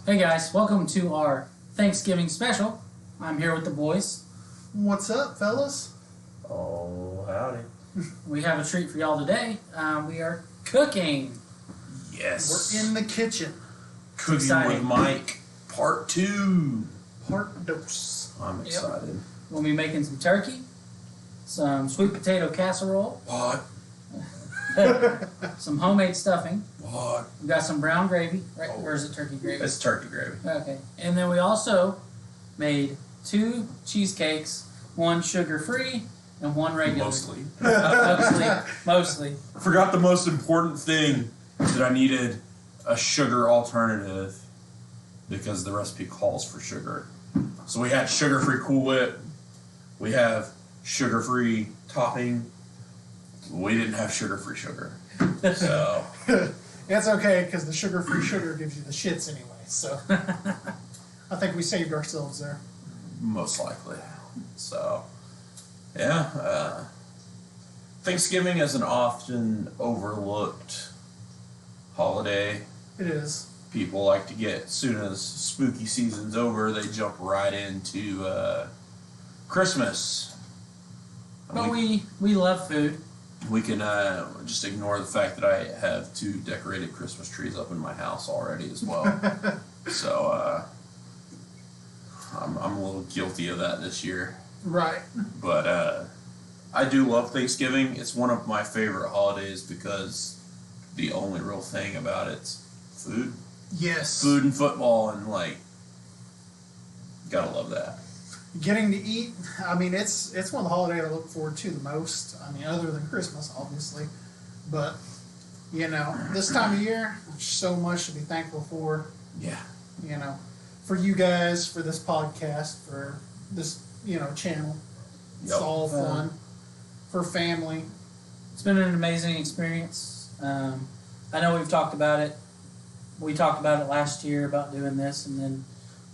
Hey guys, welcome to our Thanksgiving special. I'm here with the boys. What's up, fellas? Oh, howdy. We have a treat for y'all today. We are cooking. Yes. We're in the kitchen. Cooking with Mike, part 2. Part dos. I'm excited. We'll be making some turkey, some sweet potato casserole, What? some homemade stuffing. What? We got some brown gravy, right? Oh. Or is it turkey gravy? It's turkey gravy. Okay. And then we also made 2 cheesecakes, one sugar-free and one regular. Mostly. Mostly. I forgot the most important thing, that I needed a sugar alternative because the recipe calls for sugar. So we had sugar-free Cool Whip. We have sugar-free topping. We didn't have sugar-free sugar. So It's okay, because the sugar-free sugar gives you the shits anyway, so I think we saved ourselves there. most likely. So yeah, Thanksgiving is an often overlooked holiday. It is. People like to get, as soon as spooky season's over, they jump right into Christmas. But we love food. We can just ignore the fact that I have 2 decorated Christmas trees up in my house already as well. So I'm a little guilty of that this year. Right. But I do love Thanksgiving. It's one of my favorite holidays because the only real thing about it's food. Yes. Food and football, and gotta love that. Getting to eat, I mean, it's one of the holidays I look forward to the most. I mean, other than Christmas, obviously. But, this time of year, there's so much to be thankful for. Yeah. For you guys, for this podcast, for this, channel. It's all fun. For family. It's been an amazing experience. I know we've talked about it. We talked about it last year about doing this, and then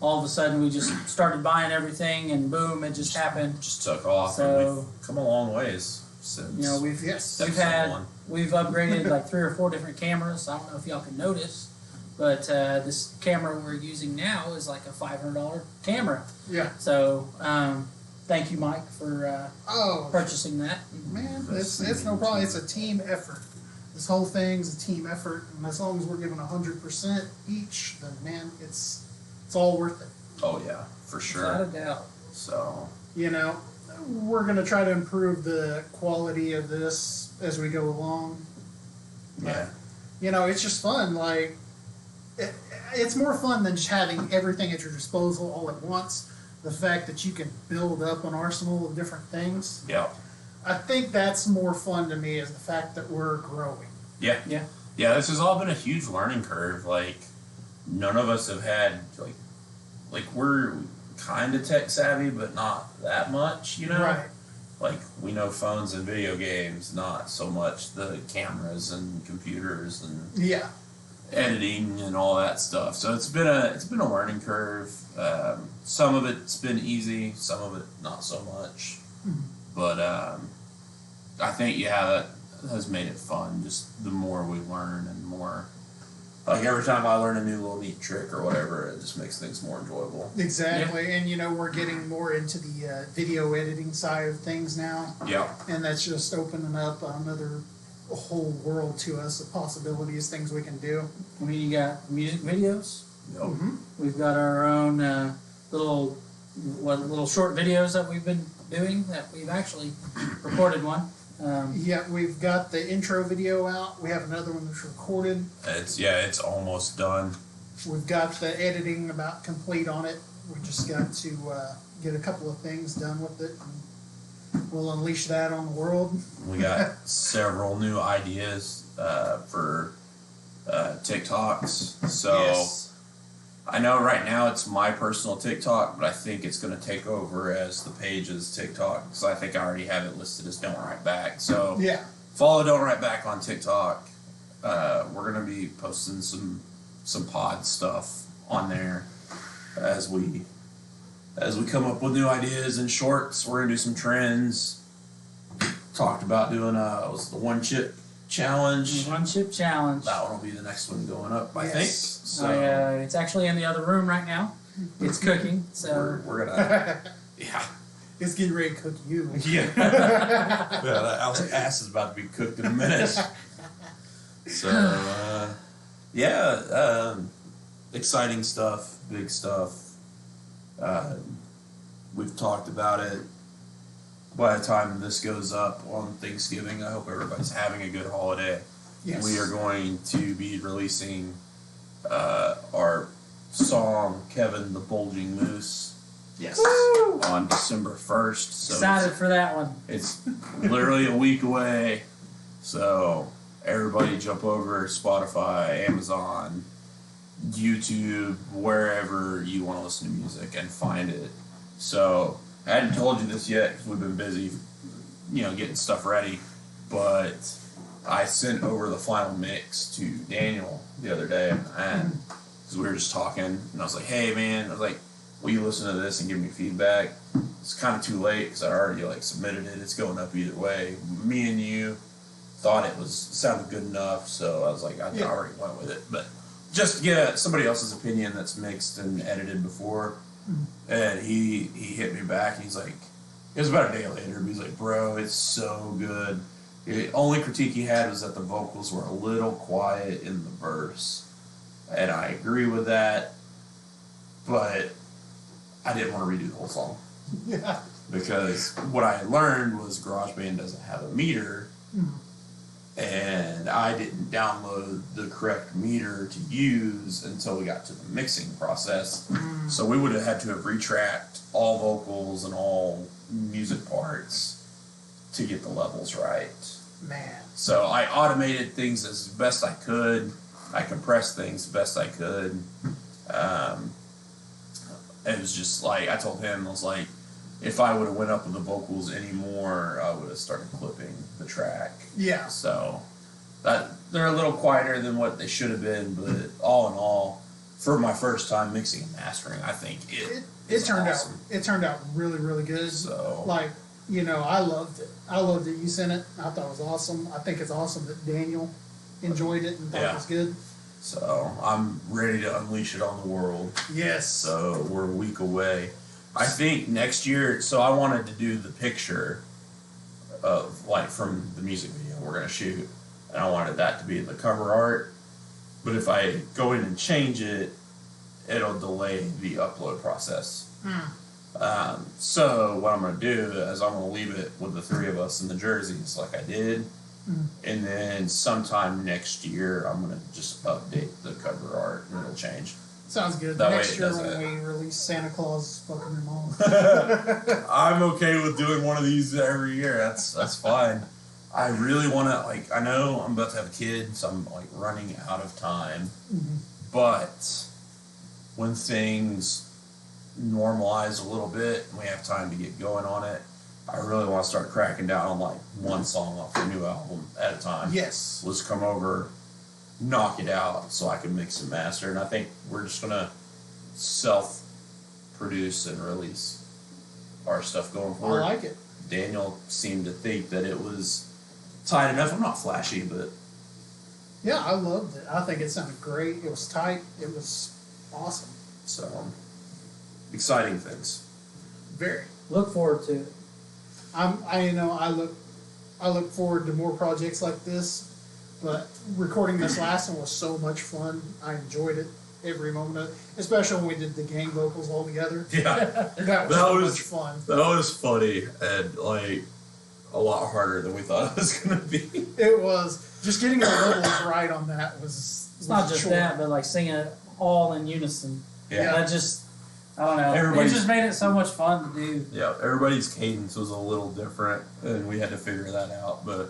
all of a sudden we just started buying everything, and boom, it just happened. Just took off. So, and we've come a long ways since. We've upgraded like 3 or 4 different cameras. I don't know if y'all can notice, but this camera we're using now is like a $500 camera. Yeah. So thank you, Mike, for purchasing that. Man, it's no problem. It's a team effort. This whole thing's a team effort, and as long as we're giving 100% each, then man, it's all worth it. Oh yeah, for sure. Without a doubt. So we're gonna try to improve the quality of this as we go along. Yeah. It's just fun. It's more fun than just having everything at your disposal all at once. The fact that you can build up an arsenal of different things. Yeah. I think that's more fun to me, is the fact that we're growing. Yeah. Yeah. Yeah, this has all been a huge learning curve. None of us have had, we're kind of tech savvy, but not that much, Right. We know phones and video games, not so much the cameras and computers and Yeah. editing and all that stuff. So it's been a learning curve. Some of it's been easy, some of it not so much. Mm-hmm. But I think that has made it fun. Just the more we learn and more, every time I learn a new little neat trick or whatever, it just makes things more enjoyable. Exactly, yeah. And we're getting more into the video editing side of things now. Yeah. And that's just opening up another whole world to us of possibilities, things we can do. You got music videos. Yep. Mm-hmm. We've got our own little short videos that we've been doing, that we've actually recorded one. We've got the intro video out. We have another one that's recorded. It's almost done. We've got the editing about complete on it. We just got to get a couple of things done with it, and we'll unleash that on the world. We got several new ideas for TikToks. So Yes. I know right now it's my personal TikTok, but I think it's going to take over as the page's TikTok, because I think I already have it listed as Don't Write Back. So Yeah. follow Don't Write Back on TikTok. We're going to be posting some pod stuff on there as we come up with new ideas and shorts. We're going to do some trends. Talked about doing was the one chip challenge. One chip challenge. That one will be the next one going up, I think. So it's actually in the other room right now. It's cooking, so we're gonna, yeah. It's getting ready to cook you. Yeah. Yeah, that ass is about to be cooked in a minute. So, exciting stuff, big stuff. We've talked about it. By the time this goes up on Thanksgiving, I hope everybody's having a good holiday. Yes. We are going to be releasing our song, Kevin the Bulging Moose. Yes. Woo! On December 1st. So excited for that one. It's literally a week away. So everybody jump over Spotify, Amazon, YouTube, wherever you want to listen to music and find it. So I hadn't told you this yet because we've been busy, getting stuff ready. But I sent over the final mix to Daniel the other day, and because we were just talking, and I was like, "Hey, man," I was like, "Will you listen to this and give me feedback?" It's kind of too late because I already submitted it. It's going up either way. Me and you thought it sounded good enough, so I was like, I already went with it. But just to get somebody else's opinion that's mixed and edited before, and he hit me back and he's like, it was about a day later, but he's like, "Bro, it's so good." The only critique he had was that the vocals were a little quiet in the verse, and I agree with that, but I didn't want to redo the whole song. Yeah. Because what I learned was GarageBand doesn't have a meter, and I didn't download the correct meter to use until we got to the mixing process. So we would have had to have retracked all vocals and all music parts to get the levels right. Man. So I automated things as best I could. I compressed things best I could. It was just like, I told him, I was like, if I would have went up with the vocals anymore, I would have started clipping the track. Yeah. So they're a little quieter than what they should have been, but all in all, for my first time mixing and mastering, I think it turned awesome. out. It turned out really, really good. So I loved it. I loved it. You sent it. I thought it was awesome. I think it's awesome that Daniel enjoyed it and thought it was good. So I'm ready to unleash it on the world. Yes. So we're a week away. I think next year, so I wanted to do the picture of, from the music video we're going to shoot, and I wanted that to be the cover art. But if I go in and change it, it'll delay the upload process. So what I'm going to do is I'm going to leave it with the three of us in the jerseys like I did. And then sometime next year, I'm going to just update the cover art and it'll change. Sounds good. That Next way year when we release Santa Claus fucking your mom. I'm okay with doing one of these every year. That's fine. I really want to, I know I'm about to have a kid, so I'm, running out of time. But when things normalize a little bit and we have time to get going on it, I really want to start cracking down on, one song off the new album at a time. Yes. Let's come over, knock it out so I can mix and master. And I think we're just going to self-produce and release our stuff going forward. I like it. Daniel seemed to think that it was tight enough. I'm not flashy, but... Yeah, I loved it. I think it sounded great. It was tight. It was awesome. So, exciting things. Very. Look forward to it. I look forward to more projects like this, but recording this last one was so much fun. I enjoyed it every moment of it, especially when we did the gang vocals all together. Yeah. That was so much fun. That was funny and, a lot harder than we thought it was going to be. It was. Just getting the levels right on that was It's not just that, but singing it all in unison. Yeah. That just, I don't know. It just made it so much fun to do. Yeah, everybody's cadence was a little different, and we had to figure that out. But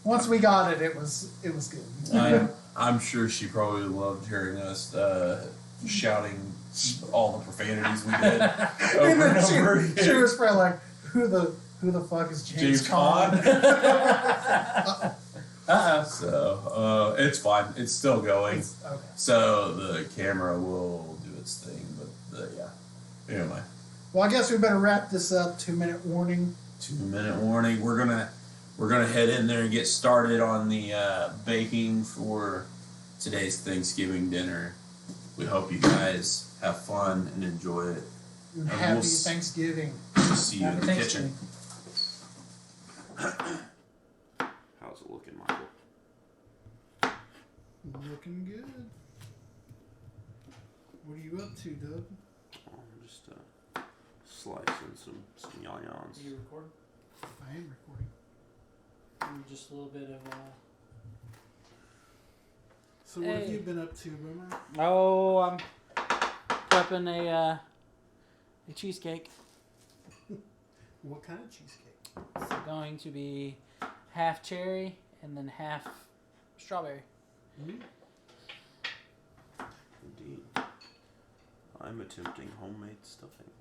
once we got it, it was good. I'm sure she probably loved hearing us shouting all the profanities we did over and over again. She was probably like, "Who the fuck is James Caan?" So it's fine. It's still going. Okay. So the camera will do its thing, but anyway. Well, I guess we better wrap this up. 2-minute warning. 2-minute warning. We're we're gonna head in there and get started on the baking for today's Thanksgiving dinner. We hope you guuse have fun and enjoy it. And happy Thanksgiving. We'll see you in Happy the kitchen. Thanksgiving. How's it looking, Michael? Looking good. What are you up to, Doug? I'm just slicing some yanyons. Are you recording? I am recording. Just a little bit of. So what have you been up to, Boomer? Oh, I'm prepping a cheesecake. What kind of cheesecake? It's going to be half cherry and then half strawberry. Mm-hmm. Indeed. I'm attempting homemade stuffing.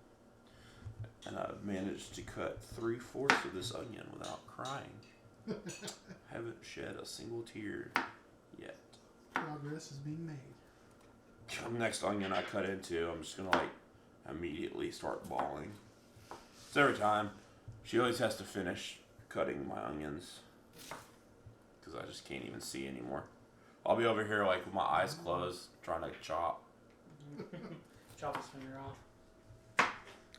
And I've managed to cut 3/4 of this onion without crying. Haven't shed a single tear yet. Progress is being made. The next onion I cut into, I'm just gonna immediately start bawling. So every time, she always has to finish cutting my onions because I just can't even see anymore. I'll be over here with my eyes closed trying to chop. Chop his finger off.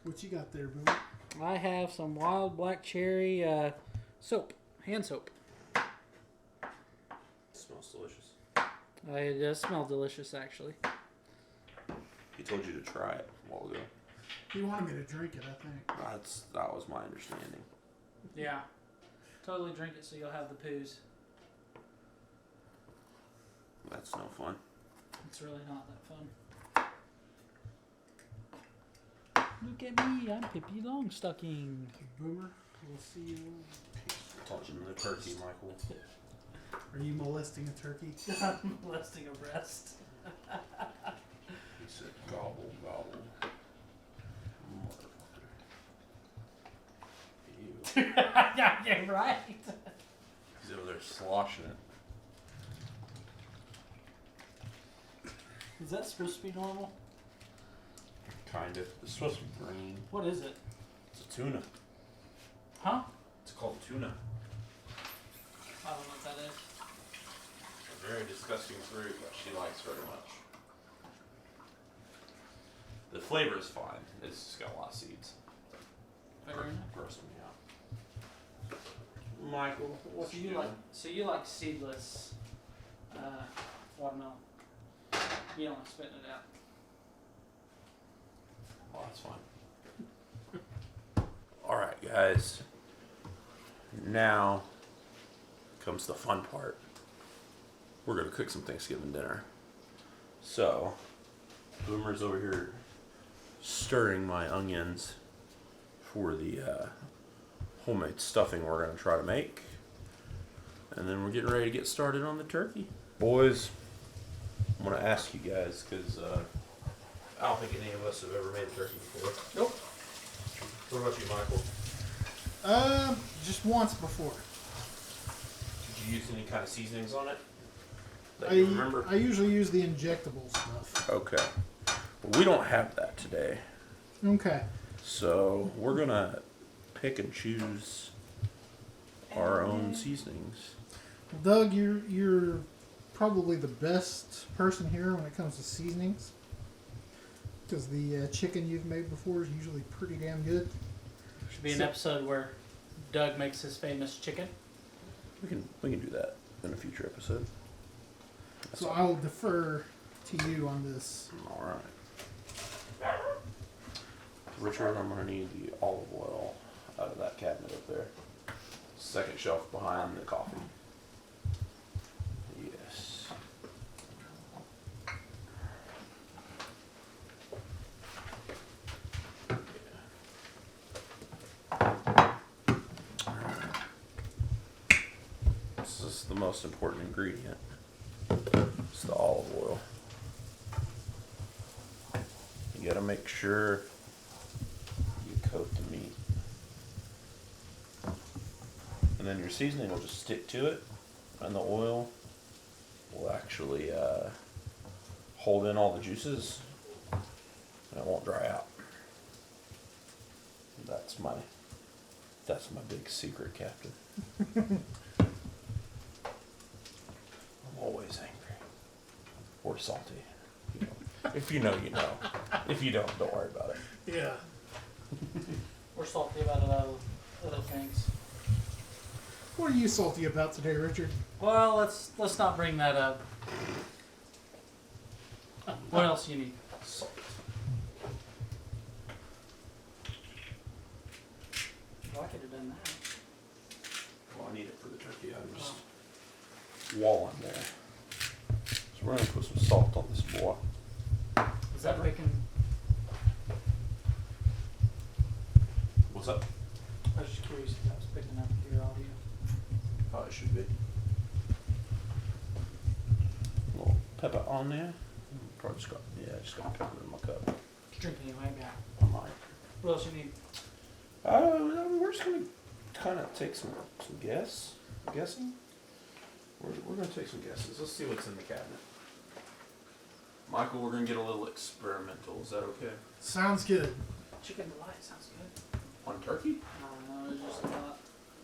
What you got there, Boomer? I have some wild black cherry soap, hand soap. It smells delicious. It does smell delicious, actually. He told you to try it a while ago. He wanted me to drink it, I think. That was my understanding. Yeah. Totally drink it so you'll have the poos. That's no fun. It's really not that fun. Look at me, I'm Pippi Longstocking. Boomer, we'll see you. Touching the turkey, Michael. Are you molesting a turkey? I'm molesting a breast. He said gobble, gobble. Motherfucker. Ew. Yeah, right. He's over there sloshing it. Is that supposed to be normal? Kind of. It's supposed to be green. What is it? It's a tuna. Huh? It's called tuna. I don't know what that is. A very disgusting fruit, but she likes very much. The flavor is fine. It's just got a lot of seeds. Fair enough. Gross me out. Michael, what So you you doing? like seedless watermelon. You don't like spitting it out. Oh, that's fine. Alright, guys. Now comes the fun part. We're going to cook some Thanksgiving dinner. So, Boomer's over here stirring my onions for the homemade stuffing we're going to try to make. And then we're getting ready to get started on the turkey. Boys, I'm going to ask you guys because I don't think any of us have ever made a turkey before. Nope. What about you, Michael? Just once before. Did you use any kind of seasonings on it that you remember? I usually use the injectable stuff. Okay. Well, we don't have that today. Okay. So we're going to pick and choose our own seasonings. Doug, you're probably the best person here when it comes to seasonings. Because the chicken you've made before is usually pretty damn good. Should be an episode where Doug makes his famous chicken. We can do that in a future episode. So I will defer to you on this. All right. Richard, I'm going to need the olive oil out of that cabinet up there. Second shelf behind the coffee. Yes. This is the most important ingredient. It's the olive oil. You gotta make sure you coat the meat. And then your seasoning will just stick to it, and the oil will actually hold in all the juices, and it won't dry out. That's That's my big secret, Captain. I'm always angry. Or salty. You know. If you know, you know. If you don't worry about it. Yeah. We're salty about other things. What are you salty about today, Richard? Well, let's not bring that up. What else you need? Salt. Well, I could have done that. Well, I need it for the turkey. I'm just walling there. So we're going to put some salt on this boy. Is that bacon? What's up? I was just curious if that was picking up your audio. Oh, it should be. A little pepper on there. Probably just got pepper in my cup. Drink anyway, yeah. I might. What else you need? We're just gonna kind of take some guessing. We're gonna take some guesses. Let's see what's in the cabinet. Michael, we're gonna get a little experimental. Is that okay? Sounds good. Chicken delight sounds good. On turkey? I don't know, it's just a lot.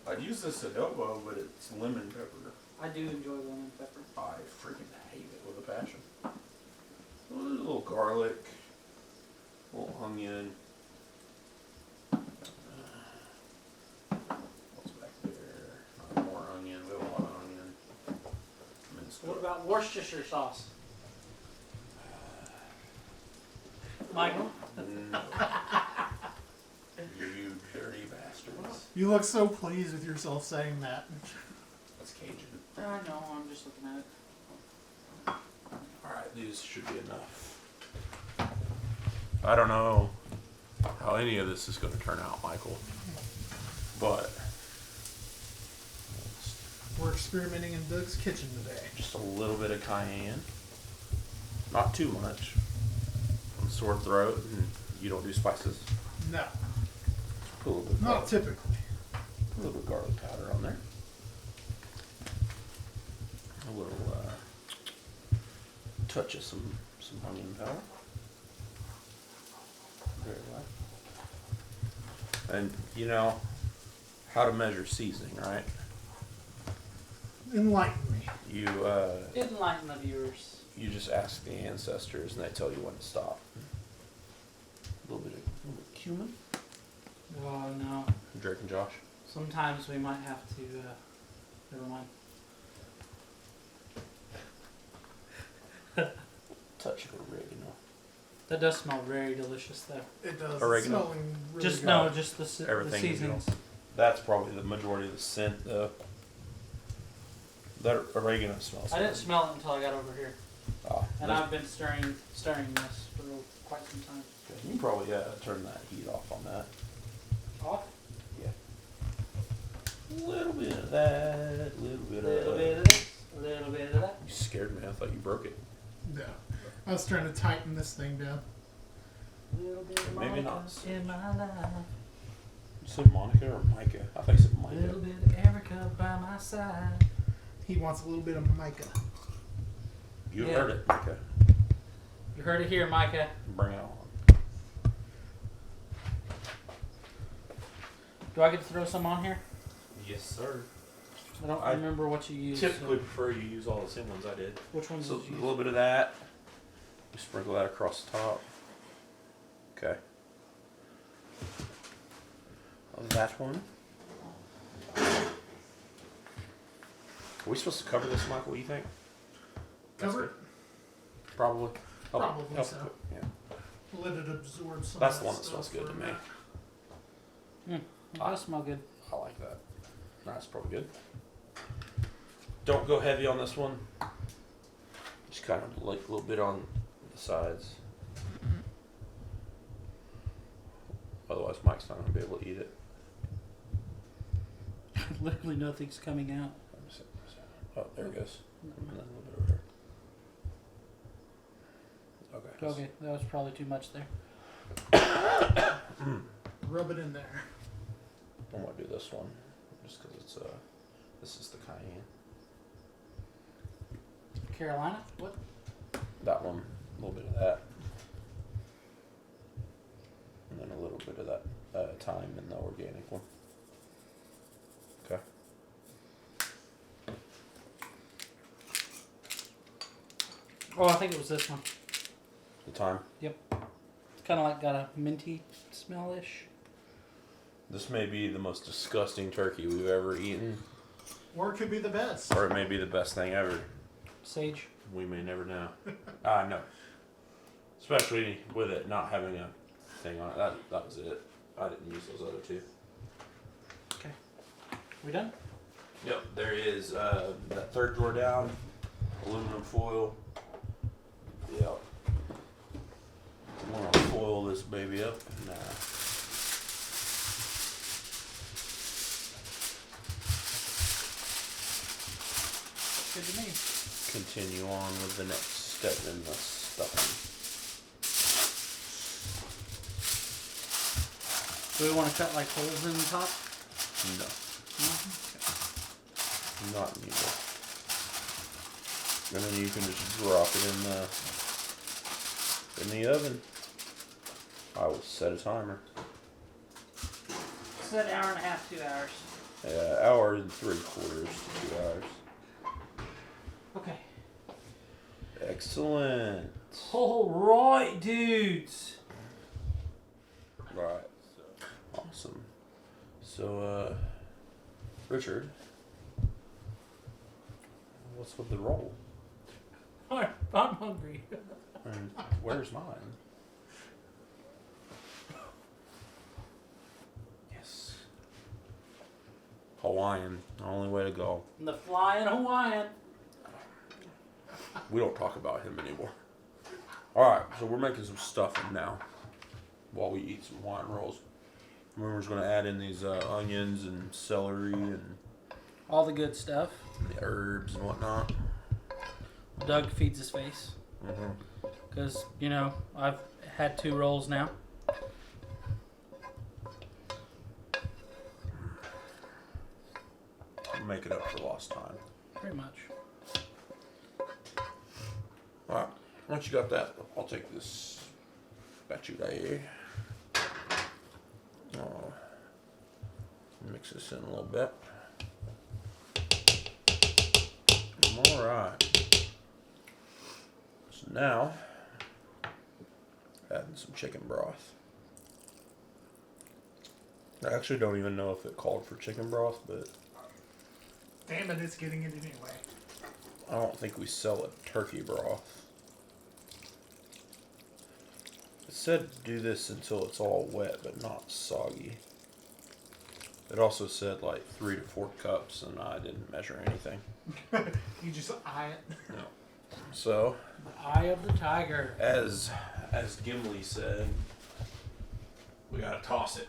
I'd use this adobo, but it's lemon pepper. I do enjoy lemon pepper. I freaking hate it with a passion. A little garlic, a little onion. What's back there? More onion. We have a lot of onion. What about Worcestershire sauce? Michael? No. You dirty bastards. You look so pleased with yourself saying that. That's Cajun. I know, I'm just looking at it. Alright, these should be enough. I don't know how any of this is going to turn out, Michael. But We're experimenting in Doug's kitchen today. just a little bit of cayenne. Not too much. I'm sore throat and you don't do spices. No, Put a little bit of not garlic, typically. a little bit of garlic powder on there. A little touch of some onion powder. Very well. And you know how to measure seasoning, right? Enlighten me. You Enlighten the viewers. you just ask the ancestors and they tell you when to stop. A little bit of cumin. Oh, no. Drake and Josh. Sometimes we might have to, never mind. Touch of oregano. That does smell very delicious, though. It does. Oregano. It's smelling really Just, good. no, just the Everything in seasonings. That's probably the majority of the scent, though. That oregano smells I didn't good. smell it until I got over here. Ah, And there's- I've been stirring this for quite some time. you can probably turn that heat off on that. Off? Yeah. A little bit of that, a little bit A little of bit of this, a little bit of that. You scared me. I thought you broke it. No. I was trying to tighten this thing down. A little bit of Maybe Monica not. in my life. You said Monica or Micah? I thought you said A Micah. little bit of Erica by my side. He wants a little bit of mica. You Yeah. heard it, Micah. You heard it here, Micah. Bring it on. Do I get to throw some on here? Yes, sir. I don't I remember what you used. Typically prefer you use all the same ones I did. Which ones So a did you use? little bit of that. We sprinkle that across the top. Okay. Of that one. Are we supposed to cover this, Michael? What do you think? That's Cover it. good. Probably. Probably help so. cook, yeah. Let it absorb some That's of the one that stuff smells good for to a me. minute. It does smell good. I like that. That's probably good. Don't go heavy on this one. Just kind of like a little bit on the sides. Otherwise, Mike's not going to be able to eat it. Literally nothing's coming out. Oh, there it goes. And then a little bit over there. Okay. Okay, that was probably too much there. Rub it in there. I'm going to do this one just because it's this is the cayenne. Carolina? What? That one, a little bit of that. And then a little bit of that thyme in the organic one. Oh, I think it was this one. The time. It's kind of like got a minty smell-ish. This may be the most disgusting turkey we've ever eaten. Or it could be the best. Or it may be the best thing ever. Sage. We may never know. No. Especially with it not having a thing on it. That was it. I didn't use those other two. Okay. We done? Yep, there is that third drawer down, aluminum foil. Yep. I'm gonna foil this baby up and Good to me. continue on with the next step in the stuffing. Do we want to cut like holes in the top? No, No? not needed. And then you can just drop it in the oven. I will set a timer. Set hour and a half, 2 hours. Hour and 3/4 to 2 hours. Okay. Excellent. All right, dudes. Right. Awesome. So, Richard, what's with the roll? I'm hungry. And where's mine? Yes. Hawaiian, the only way to go. The flying Hawaiian. We don't talk about him anymore. Alright, so we're making some stuffing now while we eat some Hawaiian rolls. Remember's going to add in these onions and celery and All the good stuff. the herbs and whatnot. Doug feeds his face. Because, you know, I've had 2 rolls now. Make it up for lost time. Pretty much. Alright, once you got that, I'll take this spatula. Mix this in a little bit. Alright. So now, adding some chicken broth. I actually don't even know if it called for chicken broth, but Damn it, it's getting it anyway. I don't think we sell a turkey broth. It said do this until it's all wet but not soggy. It also said like 3 to 4 cups, and I didn't measure anything. You just eye it. No. So, The eye of the tiger. as Gimli said, we gotta toss it.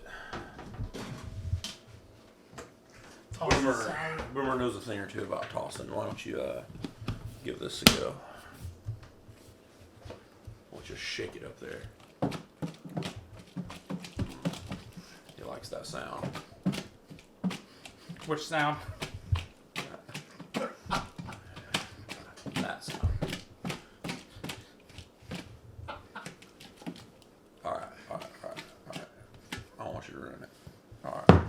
Toss the salad. Boomer knows a thing or two about tossing. Why don't you give this a go? We'll just shake it up there. He likes that sound. Which sound? That sound. Alright. I don't want you to ruin it. Alright.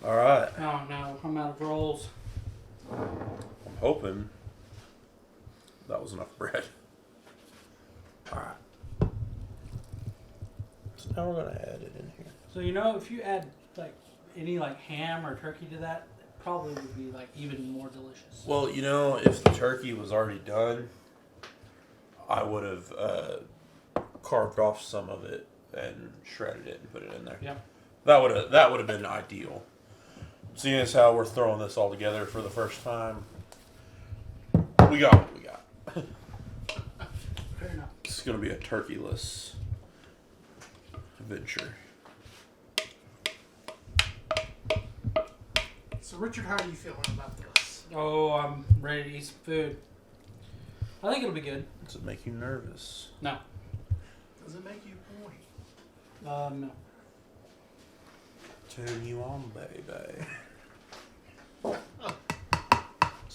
Alright. Oh no, I'm out of rolls. I'm hoping that was enough bread. Alright. So now we're gonna add it in here. So you know, if you add like any like ham or turkey to that, it probably would be like even more delicious. Well, you know, if the turkey was already done, I would have carved off some of it and shredded it and put it in there. Yep. That would have been ideal. Seeing as how we're throwing this all together for the first time, we got what we got. Fair enough. It's gonna be a turkeyless venture. So, Richard, how are you feeling about this? Oh, I'm ready to eat some food. I think it'll be good. Does it make you nervous? No. Does it make you point? No. Turn you on, baby. Does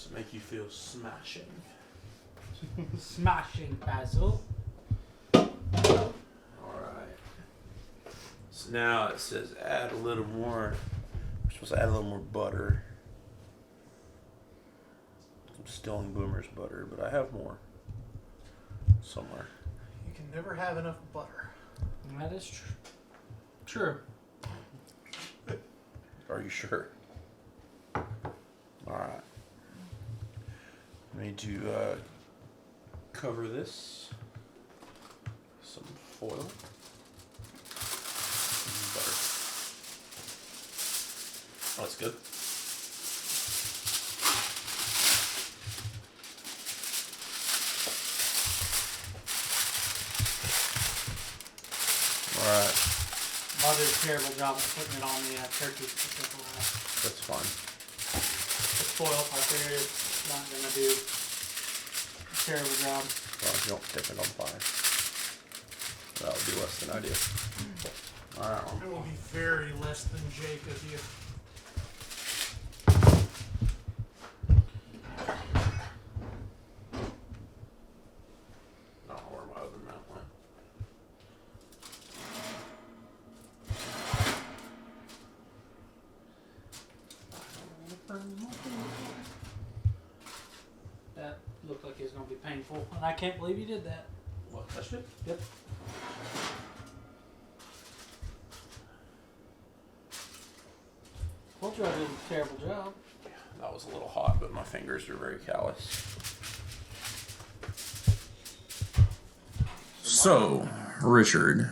it make you feel smashing? Smashing basil. Alright. So now it says add a little more. We're supposed to add a little more butter. stealing Boomer's butter, but I have more somewhere. You can never have enough butter. That is true. True. Are you sure? Alright. I need to cover this. Some foil. And butter. Oh, that's good. Alright. I'll do a terrible job of putting it on the turkey. That's fine. The foil, I figured it's not going to do a terrible job. Well, if you don't pick it on fire. That would be less than ideal. Alright. It will be very less than Jake of you. I don't know where my oven mat went. That looked like it was going to be painful, and I can't believe you did that. What, touched it? Yep. Told you I did a terrible job. That was a little hot, but my fingers are very callous. So, Richard,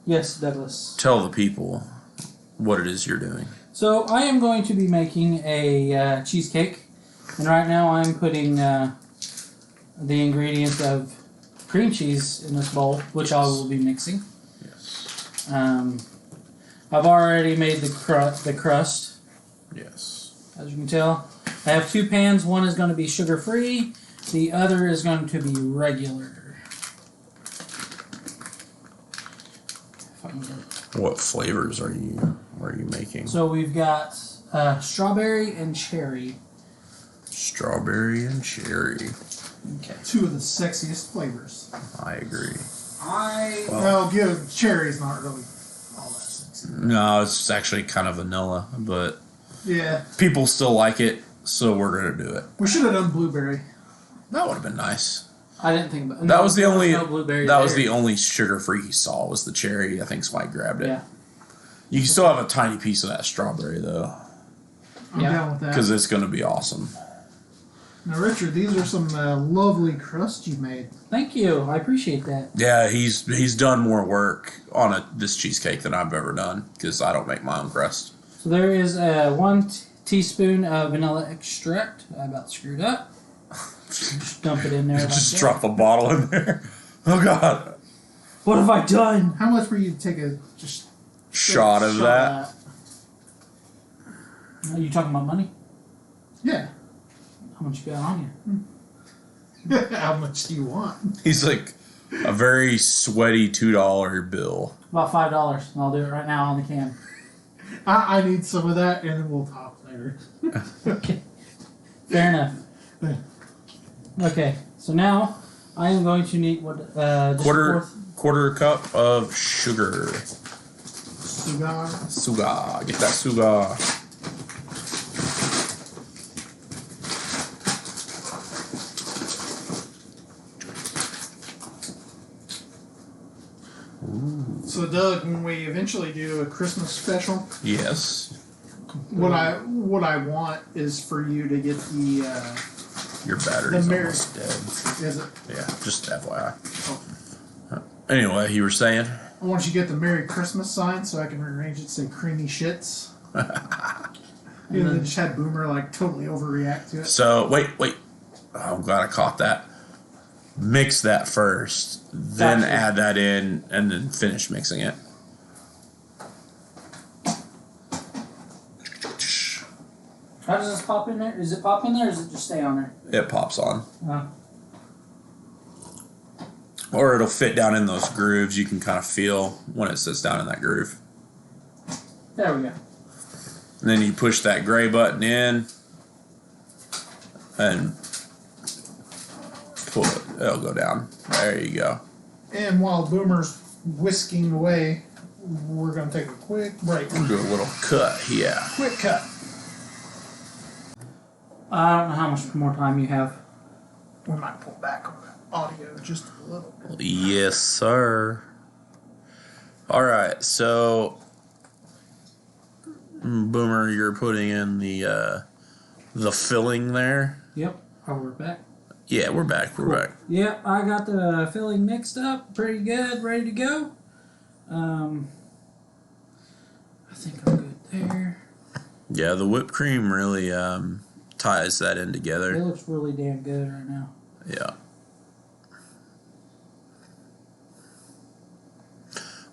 Yes, Douglas. tell the people what it is you're doing. So I am going to be making a cheesecake, and right now I'm putting the ingredients of cream cheese in this bowl, which I will be mixing. Yes. I've already made the crust, Yes. as you can tell. I have 2 pans. One is going to be sugar-free. The other is going to be regular. If I can get it. What flavors are you making? So we've got strawberry and cherry. Strawberry and cherry. Okay. 2 of the sexiest flavors. I agree. Well, give cherry's not really all that sexy. No, it's actually kind of vanilla, but Yeah, people still like it, so we're gonna do it. we should have done blueberry. That would have been nice. I didn't think about That was the only. no blueberry That was there. the only sugar-free he saw was the cherry. I think Spike grabbed it. Yeah. You can still have a tiny piece of that strawberry though, I'm Yeah. down with that. because it's gonna be awesome. Now, Richard, these are some lovely crusts you made. Thank you. I appreciate that. Yeah, he's done more work on this cheesecake than I've ever done because I don't make my own crust. So there is 1 teaspoon of vanilla extract. I about screwed up. Just dump it in there. Just like drop a bottle in there. Oh God! that. What have I done? How much were you to take a just Shot of that. Are you talking about money? Yeah. How much you got on you? How much do you want? He's like a very sweaty $2 bill. About $5. And I'll do it right now on the can. I need some of that, and then we'll talk later. Okay. Fair enough. Okay. So now I am going to need what just Quarter cup of sugar. Cigar. Sugar. Get that sugar. So, Doug, when we eventually do a Christmas special, Yes. what I want is for you to get the Your battery's The Mary- almost dead. is it? Yeah, just FYI. Oh. Anyway, you were saying? I want you to get the Merry Christmas sign so I can rearrange it to say creamy shits. And then just had Boomer like totally overreact to it. So, wait. Oh, I'm glad I caught that. Mix that first, then Gotcha. add that in, and then finish mixing it. How does this pop in there? Does it pop in there or does it just stay on there? It pops on. Uh, Or it'll fit down in those grooves. You can kind of feel when it sits down in that groove. there we go. And then you push that gray button in and pull it. It'll go down. There you go. And while Boomer's whisking away, we're going to take a quick break. Do a little cut. Yeah. Quick cut. I don't know how much more time you have. We might pull back on the audio just a little bit. Yes, sir. All right, so Boomer, you're putting in the filling there. Yep. Oh, we're back. Yeah, we're back. We're back. Yep, I got the filling mixed up. Pretty good. Ready to go. I think I'm good there. Yeah, the whipped cream really ties that in It together. looks really damn good right now. Yeah.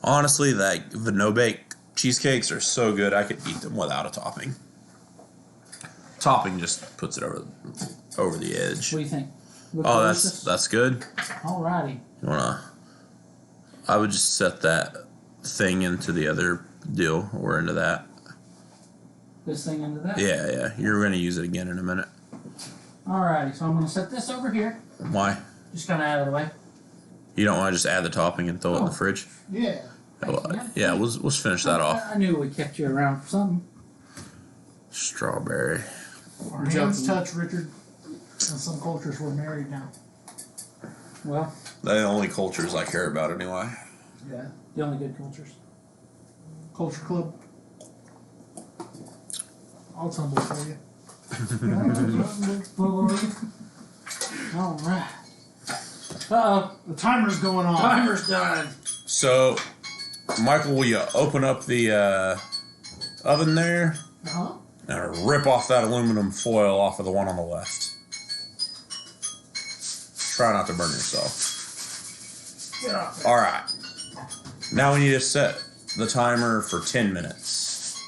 Honestly, like the no-bake cheesecakes are so good I could eat them without a topping. Topping just puts it over the edge. What do you think? Look Oh, delicious? that's good. Alrighty. I would just set that thing into the other deal or into that. This thing into that? Yeah. You're gonna use it again in a minute. Alrighty, so I'm going to set this over here. Why? Just kind of out of the way. You don't want to just add the topping and throw it in the fridge? Yeah. Yeah, let's finish that off. I knew we kept you around for something. Strawberry. Our hands touch, Richard. In some cultures, we're married now. Well, They're the only cultures I care about anyway. Yeah. the only good cultures. Culture Club. I'll tumble for you. Alright. Uh-oh. The timer's going on. Timer's done. So, Michael, will you open up the oven there Uh-huh. and rip off that aluminum foil off of the one on the left? Try not to burn yourself. Get off. All right. Now we need to set the timer for 10 minutes.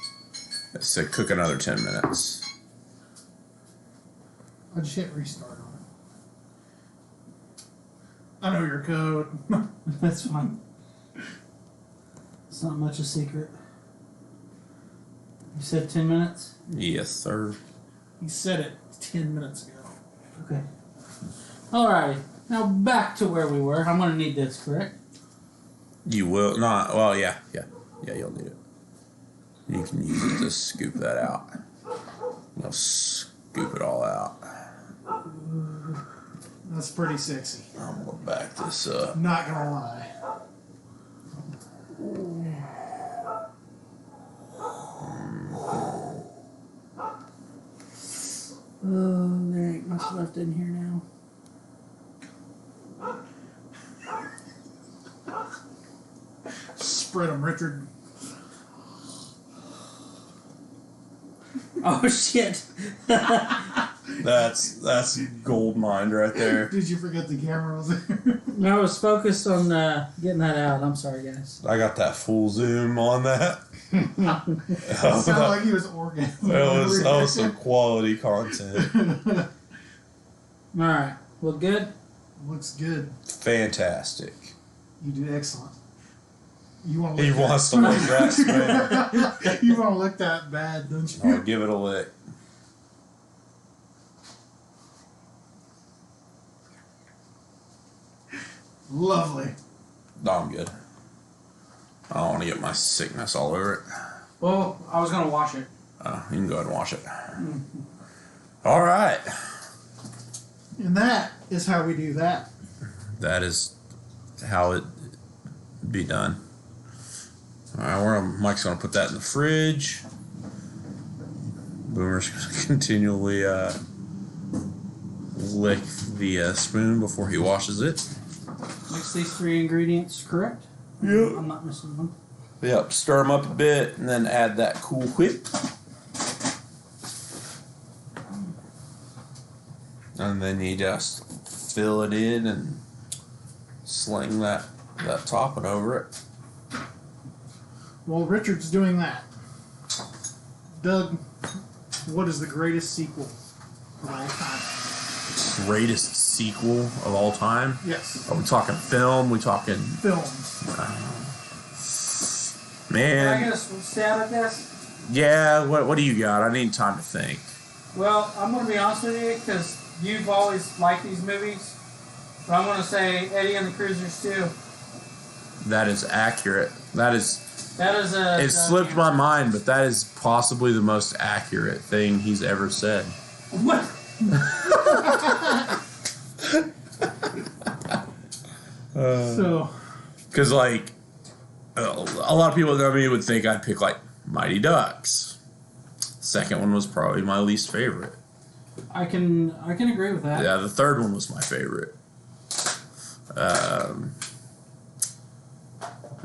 Let's say cook another 10 minutes. I just hit restart on it. I know your code. That's fine. It's not much a secret. You said 10 minutes? Yes, sir. He said it 10 minutes ago. Okay. Alrighty. Now back to where we were. I'm going to need this, correct? You will not. Well, yeah. You'll need it. You can use it to scoop that out. You'll scoop it all out. That's pretty sexy. I'm gonna back this up. Not gonna lie. Oh, there ain't much left in here now. Spread them, Richard. Oh shit! That's gold mine right there. Did you forget the camera was there? I was focused on getting that out. I'm sorry, guys. I got that full zoom on that. It sounded like he was orgasming. That was some quality content. Alright. Well, good? Looks good. Fantastic. You do excellent. You want to He wants to lick that smear. You want to lick that bad, don't you? I'll give it a lick. Lovely. No, I'm good. I don't want to get my sickness all over it. Well, I was going to wash it. You can go ahead and wash it. All right. And that is how we do that. That is how it be done. All right, Mike's going to put that in the fridge. Boomer's going to continually lick the spoon before he washes it. Mix these 3 ingredients, correct? Yep. I'm not missing one. Yep, stir them up a bit and then add that Cool Whip. And then you just fill it in and sling that topping over it. Well, Richard's doing that. Doug, what is the greatest sequel of all time? Greatest sequel of all time? Yes. Are we talking film? We talking... Film. Can I Man. get a stab at this? Yeah, what do you got? I need time to think. Well, I'm going to be honest with you because you've always liked these movies. But I'm going to say Eddie and the Cruisers too. That is accurate. That is a... It slipped my mind, but that is possibly the most accurate thing he's ever said. What? So, because like a lot of people that me would think I'd pick like Mighty Ducks. Second one was probably my least favorite. I can agree with that. Yeah, the third one was my favorite.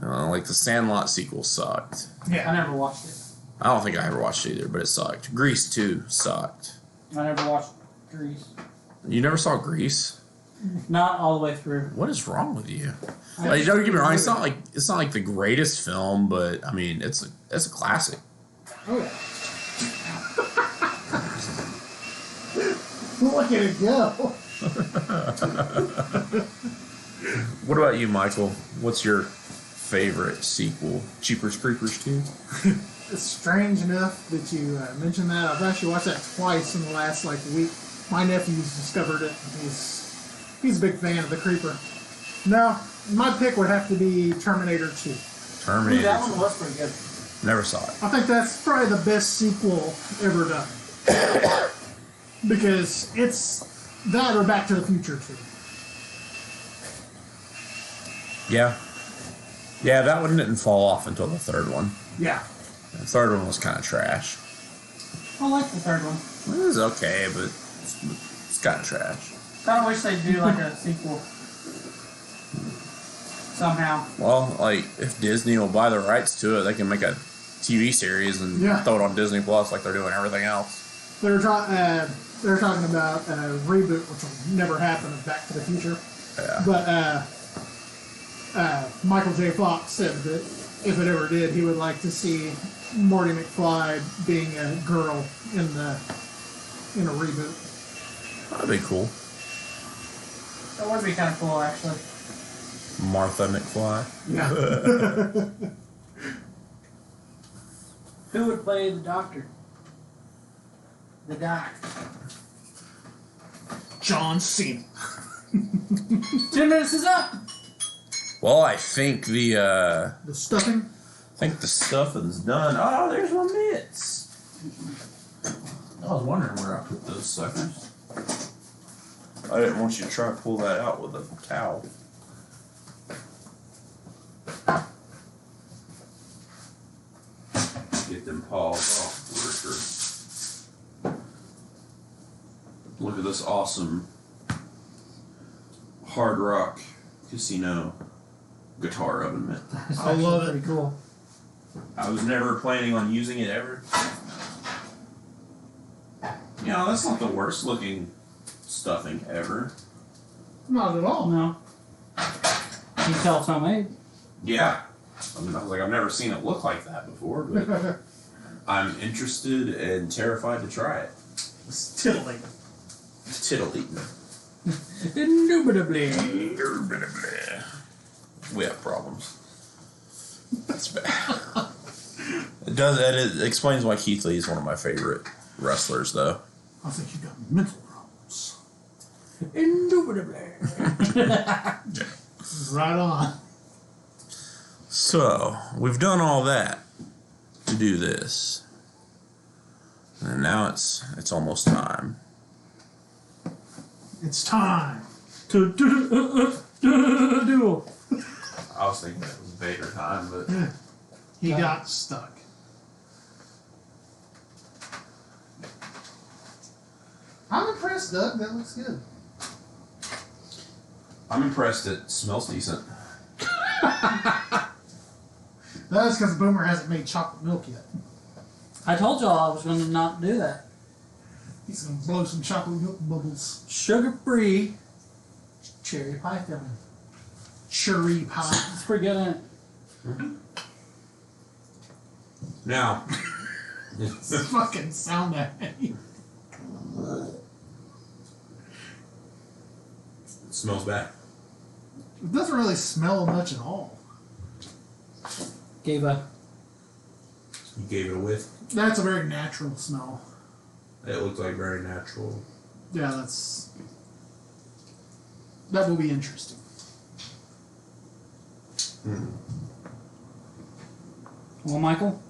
Like the Sandlot sequel sucked. yeah. I never watched it. I don't think I ever watched it either, but it sucked. Grease 2 sucked. I never watched Grease. You never saw Grease? Not all the way through. What is wrong with you? Like, don't get me wrong, it's not like the greatest film, but I mean it's a classic. Oh, yeah. Look at it go. What about you, Michael? What's your favorite sequel? Jeepers Creepers 2? It's strange enough that you mentioned that. I've actually watched that twice in the last week. My nephew's discovered it. He's a big fan of the Creeper. No, my pick would have to be Terminator 2. Terminator. That one was pretty good. Never saw it. I think that's probably the best sequel ever done. Because it's that or Back to the Future 2. Yeah. Yeah, that one didn't fall off until the third one. Yeah. The third one was kind of trash. I like the third one. It was okay, but it's kind of trash. Kind of wish they'd do like a sequel. Somehow. Well, like, if Disney will buy the rights to it, they can make a TV series and throw it on Disney Plus like they're doing everything else. They're talking about a reboot, which will never happen of Back to the Future. Yeah. But Michael J. Fox said that if it ever did, he would like to see Morty McFly being a girl in a reboot. That'd be cool. That would be kind of cool, actually. Martha McFly. Yeah. Who would play the Doctor? The Doc. John Cena. 10 minutes is up. Well, I think the stuffing. stuffing's done. Oh, there's my mitts. I was wondering where I put those suckers. I didn't want you to try to pull that out with a towel. Get them paws off worker. Look at this awesome Hard Rock Casino guitar oven mitt. I love it. Pretty cool. I was never planning on using it ever. You know, that's not the worst looking stuffing ever. Not at all. No. You can tell it's homemade. Yeah. I mean, I was like, I've never seen it look like that before, but I'm interested and terrified to try it. Titillating. Titillating. Indubitably. We have problems. That's bad. It explains why Keith Lee is one of my favorite wrestlers, though. I think you got mental problems. Indubitably. Right on. So, we've done all that to do this. And now it's almost time. It's time. To duel. I was thinking it was Vader time, but He got stuck. I'm impressed, Doug. That looks good. I'm impressed it smells decent. That's because Boomer hasn't made chocolate milk yet. I told y'all I was going to not do that. He's going to blow some chocolate milk bubbles. Sugar-free cherry pie filling. Cherry pie. It's pretty good, isn't it? Now, It's fucking sound at me. it smells bad. It doesn't really smell much at all. Gave a... You gave it a whiff. That's a very natural smell. It looked like very natural. Yeah, that will be interesting. Well, Michael?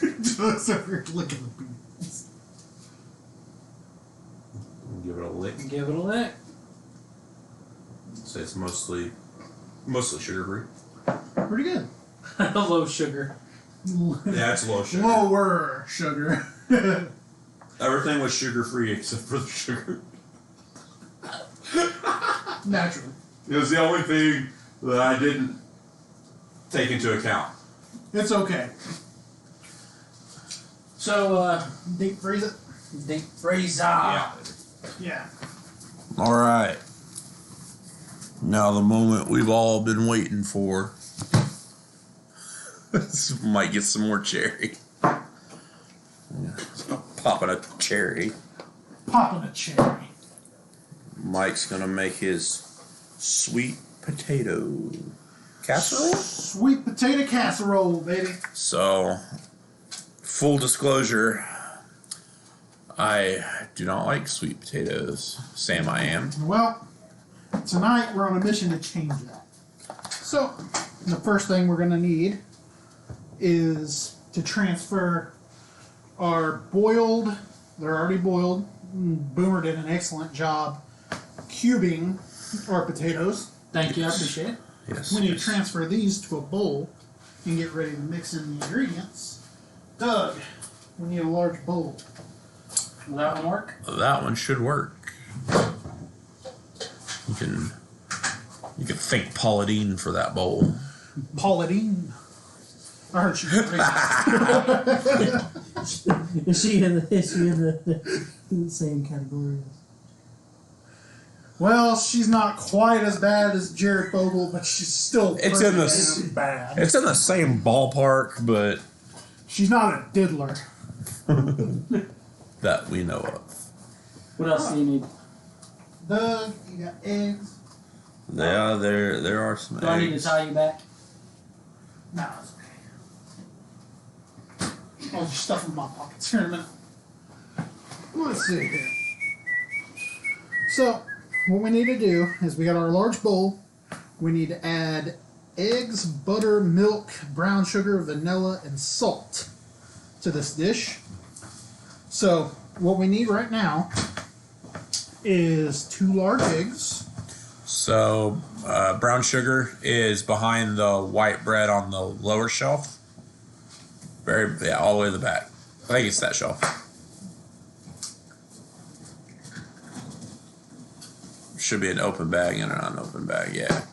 Doug's over here licking the beans. Give it a lick. Give it a lick. Say it's mostly sugar free. Pretty good. Low sugar. Yeah, it's low sugar. Lower sugar. Everything was sugar free except for the sugar. Naturally. It was the only thing that I didn't take into account. It's okay. So, Deep freeze it. deep freezer. Yeah. All right. Now the moment we've all been waiting for. This might get some more cherry. Popping a cherry. Popping a cherry. Mike's gonna make his sweet potato casserole. Sweet potato casserole, baby. So, full disclosure, I do not like sweet potatoes. Sam, I am. Well, tonight we're on a mission to change that. So, the first thing we're going to need is to transfer our boiled, they're already boiled. Boomer did an excellent job cubing our potatoes. Thank you, I appreciate it. Yes. We need to yes. transfer these to a bowl and get ready to mix in the ingredients. Doug, we need a large bowl. Will that one work? That one should work. You can thank Paula Deen for that bowl. Paula Deen. I heard she was racist. Is she in the same category? Well, she's not quite as bad as Jared Bogle, but she's still It's pretty in the- damn bad. It's in the same ballpark, but She's not a diddler. that we know of. What else do you need? Doug, you got eggs? Yeah, there are some Do I need to eggs. tie you back? No, it's okay. I'll just stuff them in my pockets here in a minute. Let's see here. So, what we need to do is we got our large bowl. We need to add eggs, butter, milk, brown sugar, vanilla, and salt to this dish. So, what we need right now is 2 large eggs. So, brown sugar is behind the white bread on the lower shelf. All the way to the back. I think it's that shelf. Should be an open bag and an unopened bag, yeah.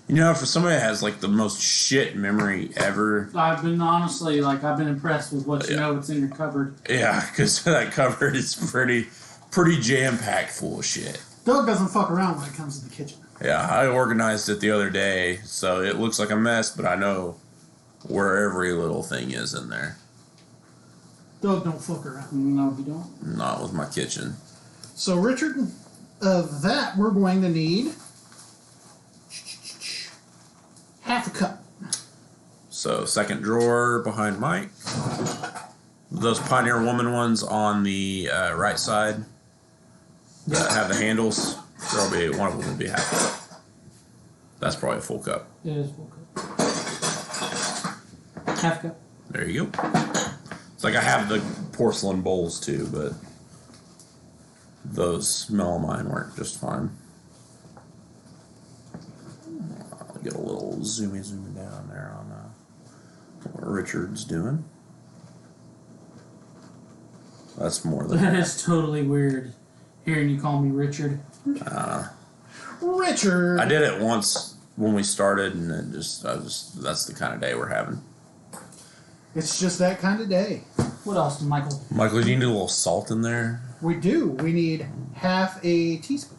You know, for somebody that has like the most shit memory ever, I've been impressed with what you Yeah. know what's in your cupboard. yeah, because that cupboard is pretty jam packed full of shit. Doug doesn't fuck around when it comes to the kitchen. Yeah, I organized it the other day, so it looks like a mess, but I know where every little thing is in there. Doug don't fuck around. No, you don't. Not with my kitchen. So, Richard, of that, we're going to need half a cup. So, second drawer behind Mike. Those Pioneer Woman ones on the right side that have the handles, there'll be one of them will be half a cup. That's probably a full cup. It is full cup. Half cup. There you go. It's like I have the porcelain bowls too, but those melamine work just fine. I'll get a little zoomy down there on what Richard's doing. That's more than That is totally weird. Hearing you call me Richard. Richard! I did it once when we started, and that's the kind of day we're having. It's just that kind of day. What else, Michael? Michael, do you need a little salt in there? We do. We need half a teaspoon.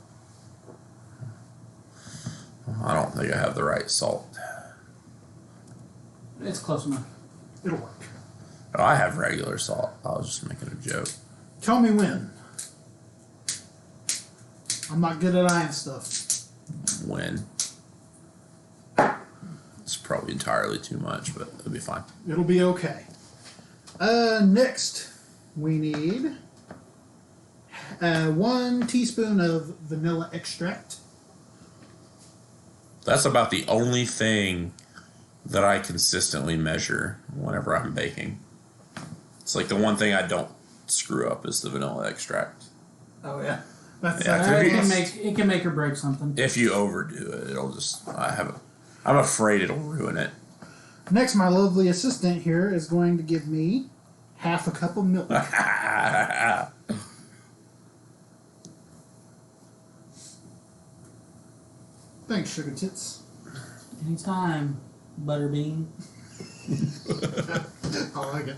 I don't think I have the right salt. It's close enough. It'll work. Oh, I have regular salt. I was just making a joke. Tell me when. I'm not good at eyeing stuff. When? It's probably entirely too much, but it'll be fine. It'll be okay. Next, we need 1 teaspoon of vanilla extract. That's about the only thing that I consistently measure whenever I'm baking. It's like the one thing I don't screw up is the vanilla extract. Oh, yeah. Yeah, it can make or break something. if you overdo it, it'll just. I'm afraid it'll ruin it. Next, my lovely assistant here is going to give me half a cup of milk. Thanks, Sugar Tits. Anytime, Butterbean. I like it.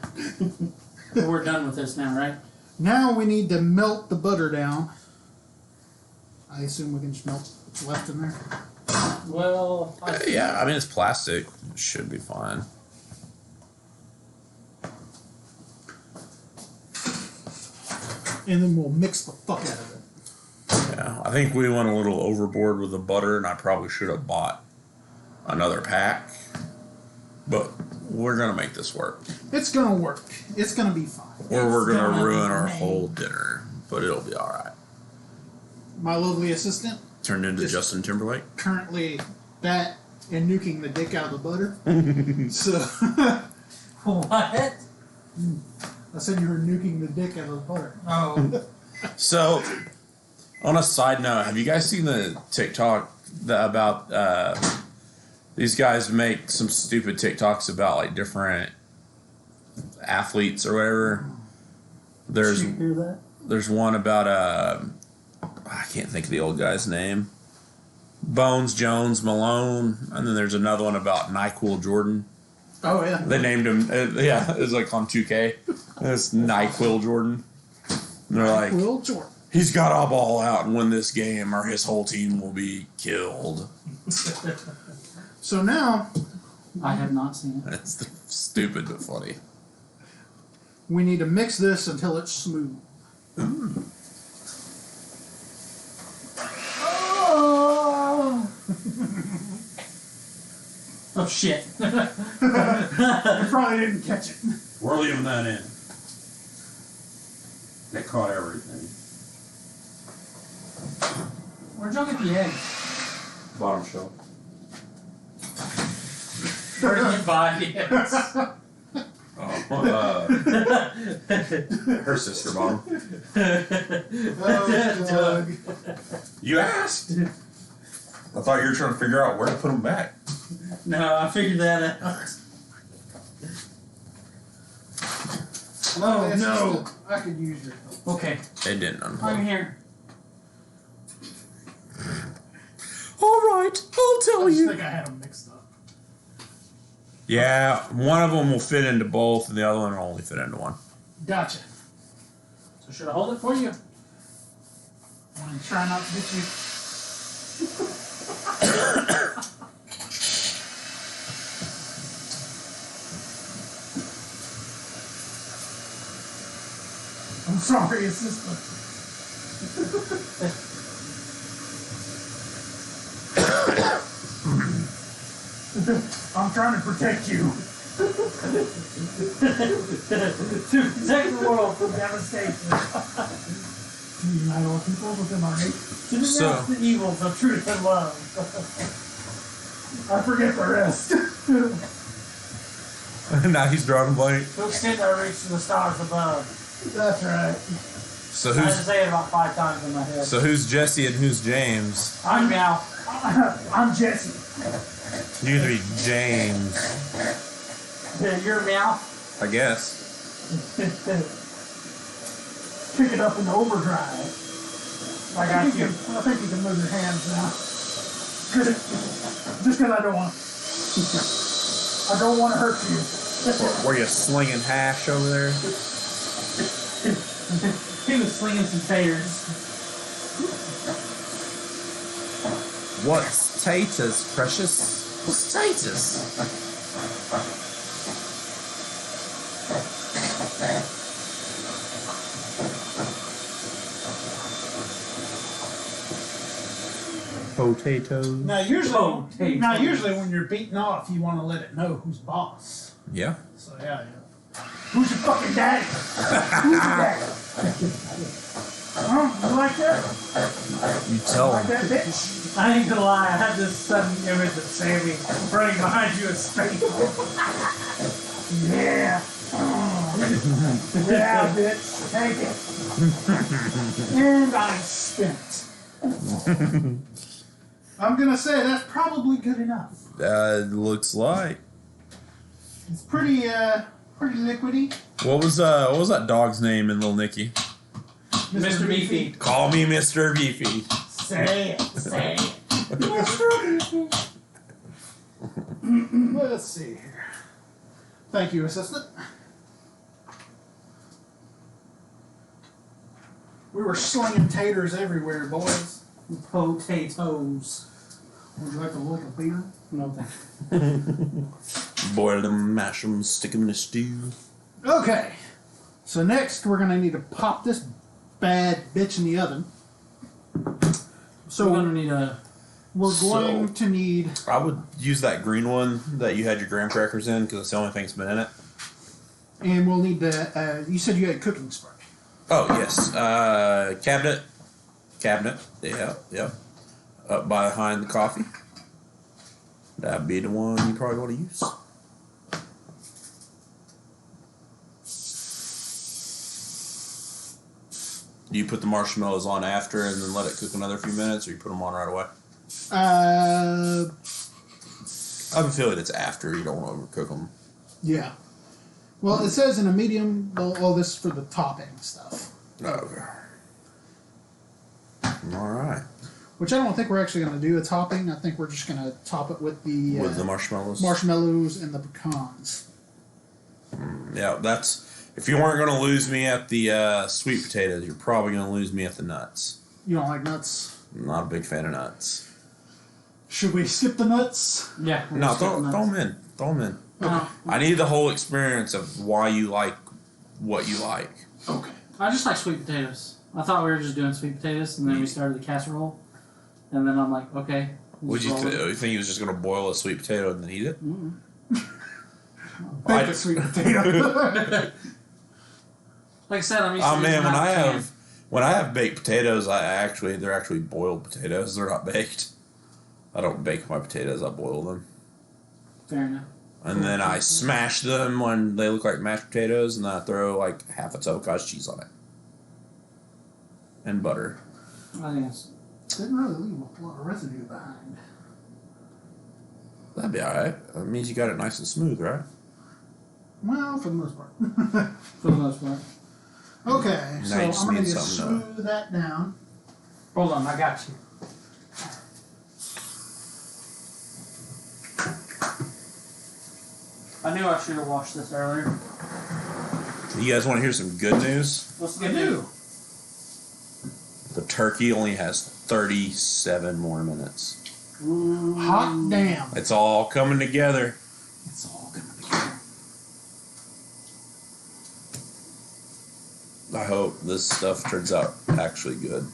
We're done with this now, right? Now we need to melt the butter down. I assume we can just melt what's left in there. Well, Yeah, I mean it's plastic. It should be fine. And then we'll mix the fuck out of it. Yeah, I think we went a little overboard with the butter, and I probably should have bought another pack. But we're gonna make this work, It's gonna work. It's gonna be fine. or we're gonna gonna ruin be our made. whole dinner. But it'll be all right. My lovely assistant Turned into Just- Justin Timberlake. currently that and nuking the dick out of the butter. So what? I said you were nuking the dick out of the butter. Oh, So, on a side note, have you guys seen the TikTok about these guys make some stupid TikToks about like different athletes or whatever? Did you hear that? There's one about I can't think of the old guy's name. Bones Jones Malone, and then there's another one about NyQuil Jordan. Oh yeah. They named him, it's like on 2K. It's NyQuil Jordan. And they're like, Will Jordan. he's got to ball out and win this game, or his whole team will be killed. So now I have not seen it. It's stupid but funny. we need to mix this until it's smooth. Oh shit! You probably didn't catch it. We're leaving that in. That caught everything. Where'd y'all get the egg? Bottom shelf. Where did you buy it? Her sister bottom. Oh, Doug. You asked. I thought you were trying to figure out where to put them back. No, I figured that out. Oh, no. I could use your help. Okay, It didn't I'm unplug. here. All right, I'll tell I just you. think I had them mixed up. Yeah, one of them will fit into both, and the other one will only fit into one. Gotcha. So should I hold it for you? I'm gonna try not to get you. I'm sorry, assistant. I'm trying to protect you. To protect the world from devastation. To unite all people within our nation. To denounce the evils of truth and love. I forget the rest. Now he's drawing a blank. To extend our reach to the stars above. That's right. So I had to who's say it about 5 times in my head. Jesse and who's James? I'm Meow. I'm Jesse. You need to be James, You're Meow. I guess. Pick it up in overdrive. I got you. I think you can move your hands now. Just because I don't want to hurt you. Were you slinging hash over there? He was slinging some taters. What's taters, precious? What's taters? Potatoes. Now usually, Potato. usually when you're beating off, you want to let it know who's boss. Yeah. So yeah. Who's your fucking daddy? Who's your daddy? Huh? You like that? You tell Like him. that bitch? I ain't gonna lie, I had this sudden image of Sammy running behind you with space. Yeah. Yeah, bitch. Take it. And I'm spent. I'm gonna say that's probably good enough. Looks like. It's pretty liquidy. What was that dog's name in Little Nicky? Mr. Beefy. Call me Mr. Beefy. Say it. Let's see here. Thank you, assistant. We were slinging taters everywhere, boys. Potatoes. Would you like to lick a beer? No thanks. Boil them, mash them, stick them in a stew. Okay. So next, we're gonna need to pop this bad bitch in the oven. So we're gonna need a. We're going to need. I would use that green one that you had your graham crackers in because it's the only thing that's been in it. And we'll need the. You said you had cooking spray. Oh yes, cabinet. Yeah. Up behind the coffee. That'd be the one you probably want to use. Do you put the marshmallows on after and then let it cook another few minutes, or you put them on right away? I have a feeling it's after. You don't want to overcook them. Yeah. Well, it says in a medium. Well, this is for the topping stuff. Okay. All right. Which I don't think we're actually going to do a topping. I think we're just going to top it with the marshmallows. Marshmallows and the pecans. Yeah, that's. If you weren't going to lose me at the sweet potatoes, you're probably going to lose me at the nuts. You don't like nuts? I'm not a big fan of nuts. Should we skip the nuts? Yeah. No, throw them in. Throw them in. Okay. I need the whole experience of why you like what you like. Okay. I just like sweet potatoes. I thought we were just doing sweet potatoes, and then we started the casserole, and then I'm like, okay. Would you think he was just going to boil a sweet potato and then eat it? Bake a sweet potato. Like I said, I'm used to. Oh man, when I have baked potatoes, they're actually boiled potatoes. They're not baked. I don't bake my potatoes. I boil them. Fair enough. And then I smash them when they look like mashed potatoes, and then I throw like half a avocado cheese on it. And butter. I think it's. Didn't really leave a lot of residue behind. That'd be alright. That means you got it nice and smooth, right? Well, for the most part. For the most part. Okay, so Now you I'm just going to need just something smooth that down. Hold on, I got you. I knew I should have washed this earlier. You guys want to hear some good news? What's I good do. news? The turkey only has 37 more minutes. Hot damn. It's all coming together. It's all coming together. I hope this stuff turns out actually good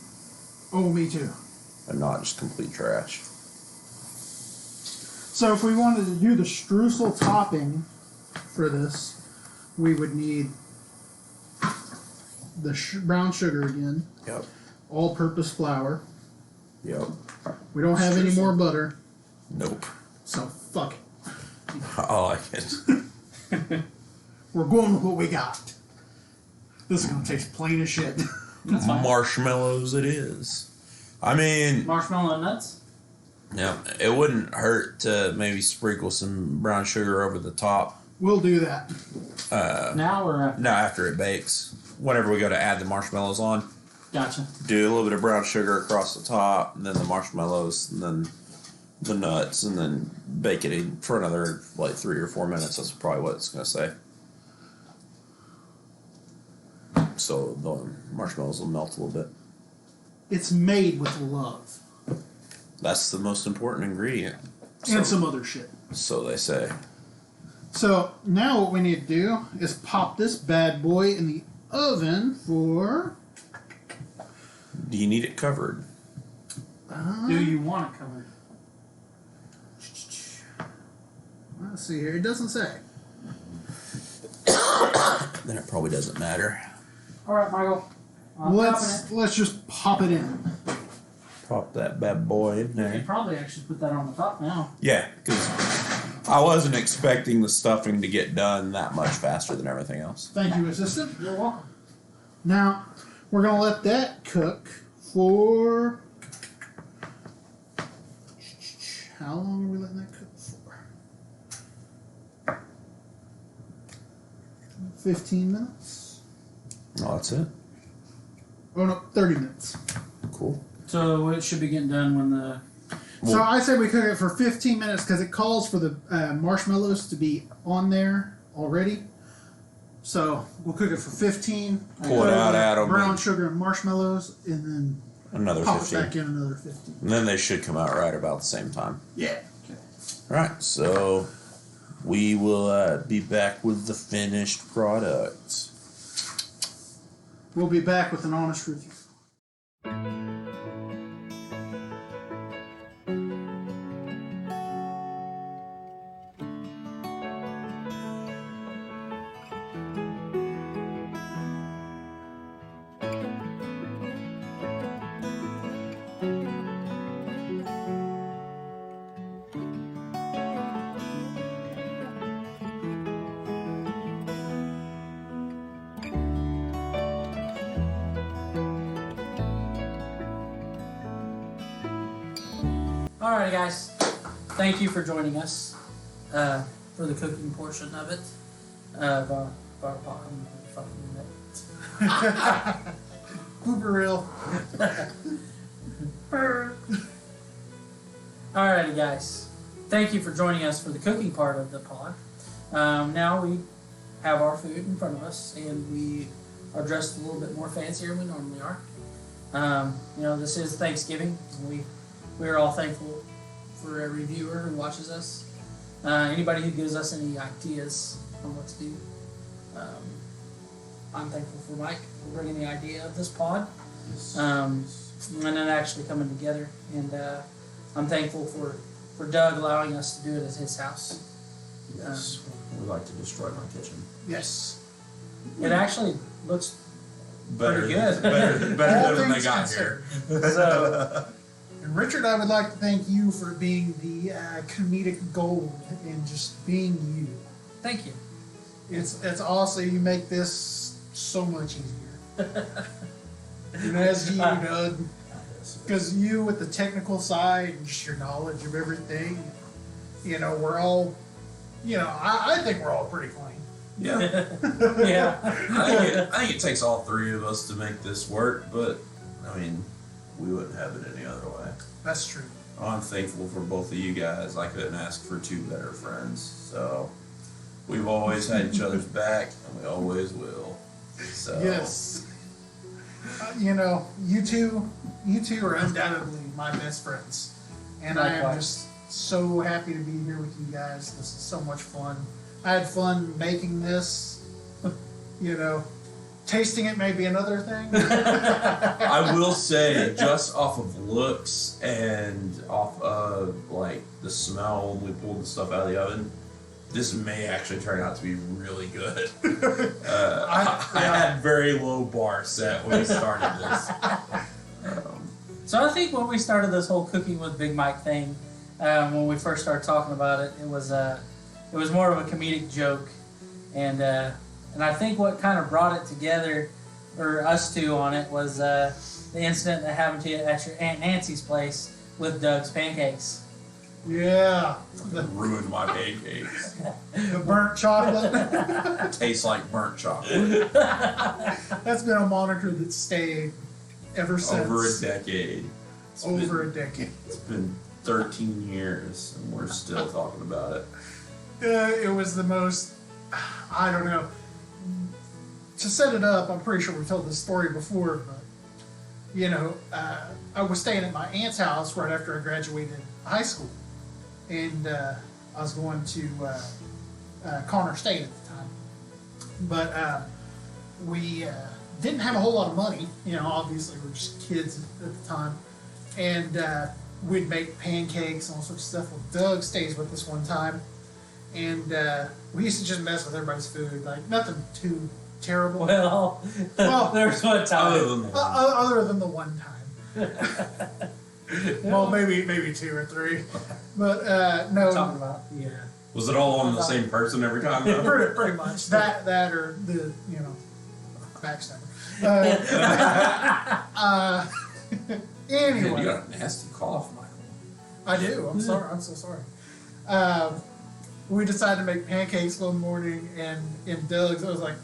Oh, me too. and not just complete trash. So if we wanted to do the streusel topping for this, we would need the brown sugar again, Yep. all-purpose flour. Yep. We don't have any more butter, Nope. so fuck it. I like it. We're going with what we got. This is gonna taste plain as shit. That's fine. Marshmallows it is. I mean, Marshmallow and nuts? yeah, it wouldn't hurt to maybe sprinkle some brown sugar over the top. We'll do that. Now or after? No, after it bakes. Whenever we go to add the marshmallows on, Gotcha. do a little bit of brown sugar across the top, and then the marshmallows, and then the nuts, and then bake it in for another like 3 or 4 minutes. That's probably what it's going to say. So the marshmallows will melt a little bit. It's made with love. That's the most important ingredient. And some other shit. So they say. So now what we need to do is pop this bad boy in the oven for... Do you need it covered? Do you want it covered? Let's see here. It doesn't say. Then it probably doesn't matter. All right, Michael. I'm popping Let's just pop it in. Pop that bad boy in it. You there. could probably actually put that on the top now. Yeah, because I wasn't expecting the stuffing to get done that much faster than everything else. Thank you, assistant. You're welcome. Now, We're going to let that cook for... How long are we letting that cook for? 15 minutes? Oh, that's it? Oh, no, 30 minutes. Cool. So it should be getting done when the... So I say we cook it for 15 minutes because it calls for the marshmallows to be on there already. So we'll cook it for 15. Pull it out, add 'em brown in. sugar and marshmallows, and then Another pop 15. it back in another 15. And then they should come out right about the same time. Yeah. All right, so we will be back with the finished product. We'll be back with an honest review. Alrighty, guys. Thank you for joining us for the cooking portion of it. Of our Blooper reel. Alrighty, guys. Thank you for joining us for the cooking part of the pod. Now we have our food in front of us, and we are dressed a little bit more fancier than we normally are. This is Thanksgiving. We're all thankful for every viewer who watches us. Anybody who gives us any ideas on what to do. I'm thankful for Mike for bringing the idea of this pod. And it actually coming together. And I'm thankful for Doug allowing us to do it at his house. Yes. We like to destroy my kitchen. Yes. It actually looks Better, pretty good. better All than they things got here. So, And Richard, I would like to thank you for being the comedic gold and just being you. thank you. It's awesome. You make this so much easier. And as you, Doug, because you with the technical side and just your knowledge of everything, we're all, I think we're all pretty clean. Yeah. Yeah. I think it takes all three of us to make this work, but I mean, we wouldn't have it any other way. That's true. I'm thankful for both of you guys. I couldn't ask for two better friends. So we've always had each other's back, and we always will. So Yes. You two are undoubtedly my best friends. And I am Likewise. just so happy to be here with you guys. This is so much fun. I had fun making this. Tasting it may be another thing. I will say, just off of looks and off of like the smell when we pulled the stuff out of the oven, this may actually turn out to be really good. I had very low bar set when we started this. So I think when we started this whole cooking with Big Mike thing, when we first started talking about it, it was more of a comedic joke, and I think what kind of brought it together, or us two on it, was the incident that happened to you at your Aunt Nancy's place with Doug's pancakes. Yeah. Ruined my pancakes. The burnt chocolate. Tastes like burnt chocolate. That's been a moniker that's stayed ever since. Over a decade. Over a decade. It's been 13 years, and we're still talking about it. It was the most, I don't know. To set it up, I'm pretty sure we've told this story before, but, I was staying at my aunt's house right after I graduated high school. And I was going to Connor State at the time. But we didn't have a whole lot of money. Obviously we were just kids at the time. And we'd make pancakes and all sorts of stuff. Well, Doug stays with us one time. And we used to just mess with everybody's food. Like, nothing too terrible. Well, Well, there's one time. Other than the one time. Well, maybe two or three. But no. Talking about, yeah. Was it all on the same person every time, though? Pretty much. That or the, backstabber. Man, Anyway, you got a nasty cough, Michael. I do. I'm sorry. I'm so sorry. We decided to make pancakes one morning, and in Doug's, I was like,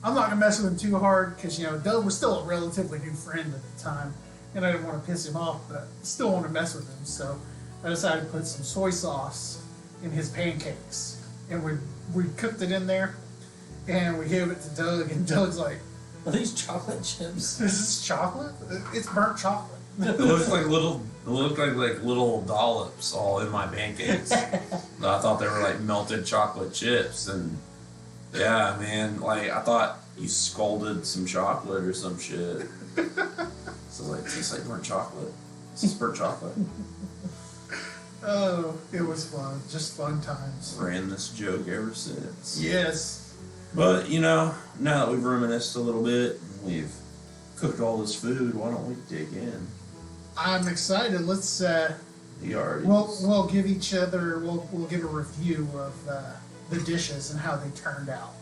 I'm not gonna mess with him too hard because Doug was still a relatively new friend at the time, and I didn't want to piss him off, but still want to mess with him. So I decided to put some soy sauce in his pancakes, and we cooked it in there, and we gave it to Doug, and Doug's like, Are these chocolate chips? "This is chocolate? It's burnt chocolate." It looks like little dollops all in my pancakes. I thought they were like melted chocolate chips, and yeah, man, like I thought you scalded some chocolate or some shit. So like, it tastes like burnt chocolate. This is burnt chocolate. Oh, it was fun. Just fun times. Ran this joke ever since. Yes. But now that we've reminisced a little bit, and we've cooked all this food, why don't we dig in? I'm excited. Let's We'll we'll give each other we'll give a review of the dishes and how they turned out.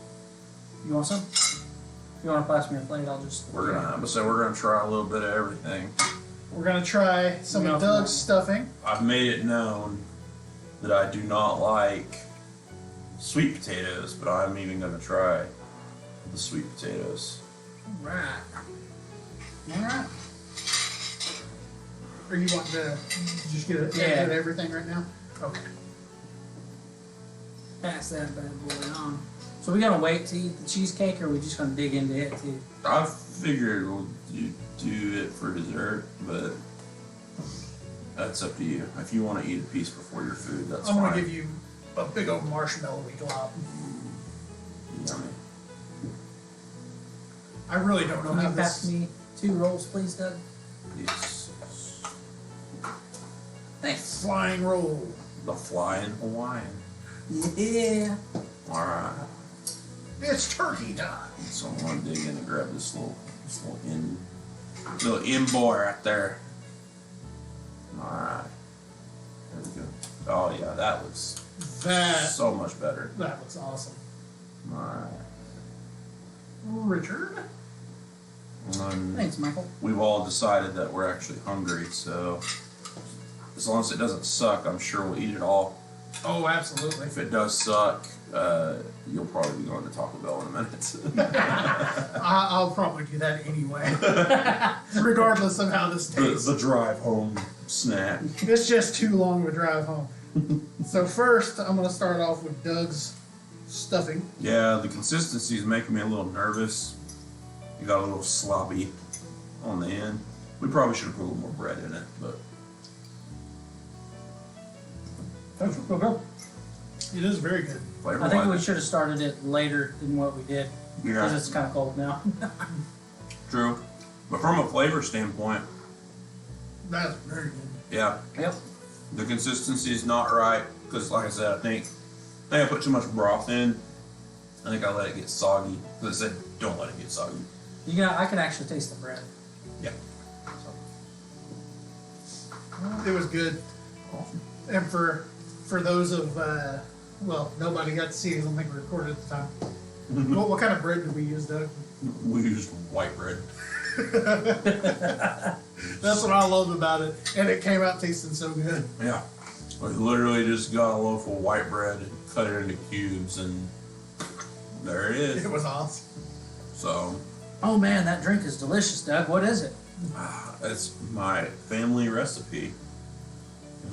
You want some? If you want to pass me a plate, I'll just. we're gonna try a little bit of everything. We're gonna try some of Doug's stuffing. I've made it known that I do not like sweet potatoes, but I'm even gonna try the sweet potatoes. All right. Are you wanting to just get everything right now? Okay. Pass that bad boy on. So we gonna wait to eat the cheesecake, or are we just gonna dig into it too? I figured we'll do it for dessert, but that's up to you. If you want to eat a piece before your food, that's fine. I'm gonna give you a big old marshmallowy glob. Yummy. I really don't know Can how you pass this. me 2 rolls, please, Doug? Yes. Thanks. Flying roll. The flying Hawaiian. Yeah. Alright. It's turkey time. So I'm gonna dig in and grab this little end boy right there. Alright. There we go. Oh yeah, that looks That so much better. looks awesome. Alright. Richard. Thanks, Michael. We've all decided that we're actually hungry, so as long as it doesn't suck, I'm sure we'll eat it all. Oh, absolutely. If it does suck, you'll probably be going to Taco Bell in a minute. I'll probably do that anyway, regardless of how this tastes. the drive home snack. It's just too long of a drive home. So first, I'm going to start off with Doug's stuffing. Yeah, the consistency is making me a little nervous. You got a little sloppy on the end. We probably should have put a little more bread in it, but It is very good. I think we should have started it later than what we did, because Yeah, it's kind of cold now. true. But from a flavor standpoint, That's very good. yeah, Yep. the consistency is not right because, like I said, I think I put too much broth in. I think I let it get soggy. Because I said, don't let it get soggy. I can actually taste the bread. Yeah. It was good. Awesome. And for those of, nobody got to see it. I don't think we recorded at the time. What kind of bread did we use, Doug? We used white bread. That's what I loved about it. And it came out tasting so good. Yeah. We literally just got a loaf of white bread and cut it into cubes, and there it is. It was awesome. So, Oh man, that drink is delicious, Doug. What is it? it's my family recipe.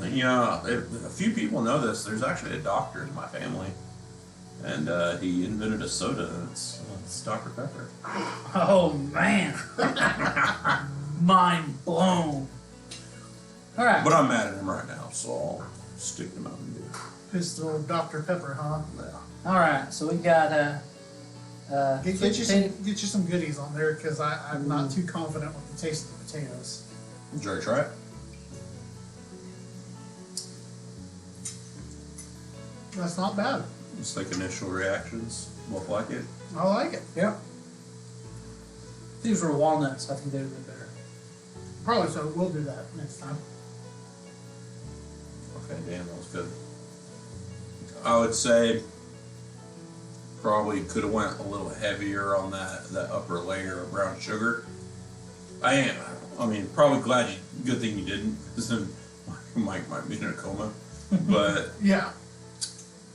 You know, a few people know this. There's actually a doctor in my family, and he invented a soda. And it's Dr. Pepper. Oh man. Mind blown. All right. But I'm mad at him right now, so I'll stick to Mountain Dew. Pistol Dr. Pepper, huh? Yeah. All right. So we got Get you some goodies on there because I'm not too confident with the taste of the potatoes. Did you already try it? That's not bad. Just like initial reactions. Both like it. I like it. Yep. These were walnuts. I think they would have been better. Probably so. We'll do that next time. Okay, damn, that was good. I would say probably could have went a little heavier on that upper layer of brown sugar. I mean, probably good thing you didn't, because then Mike might be in a coma. But Yeah.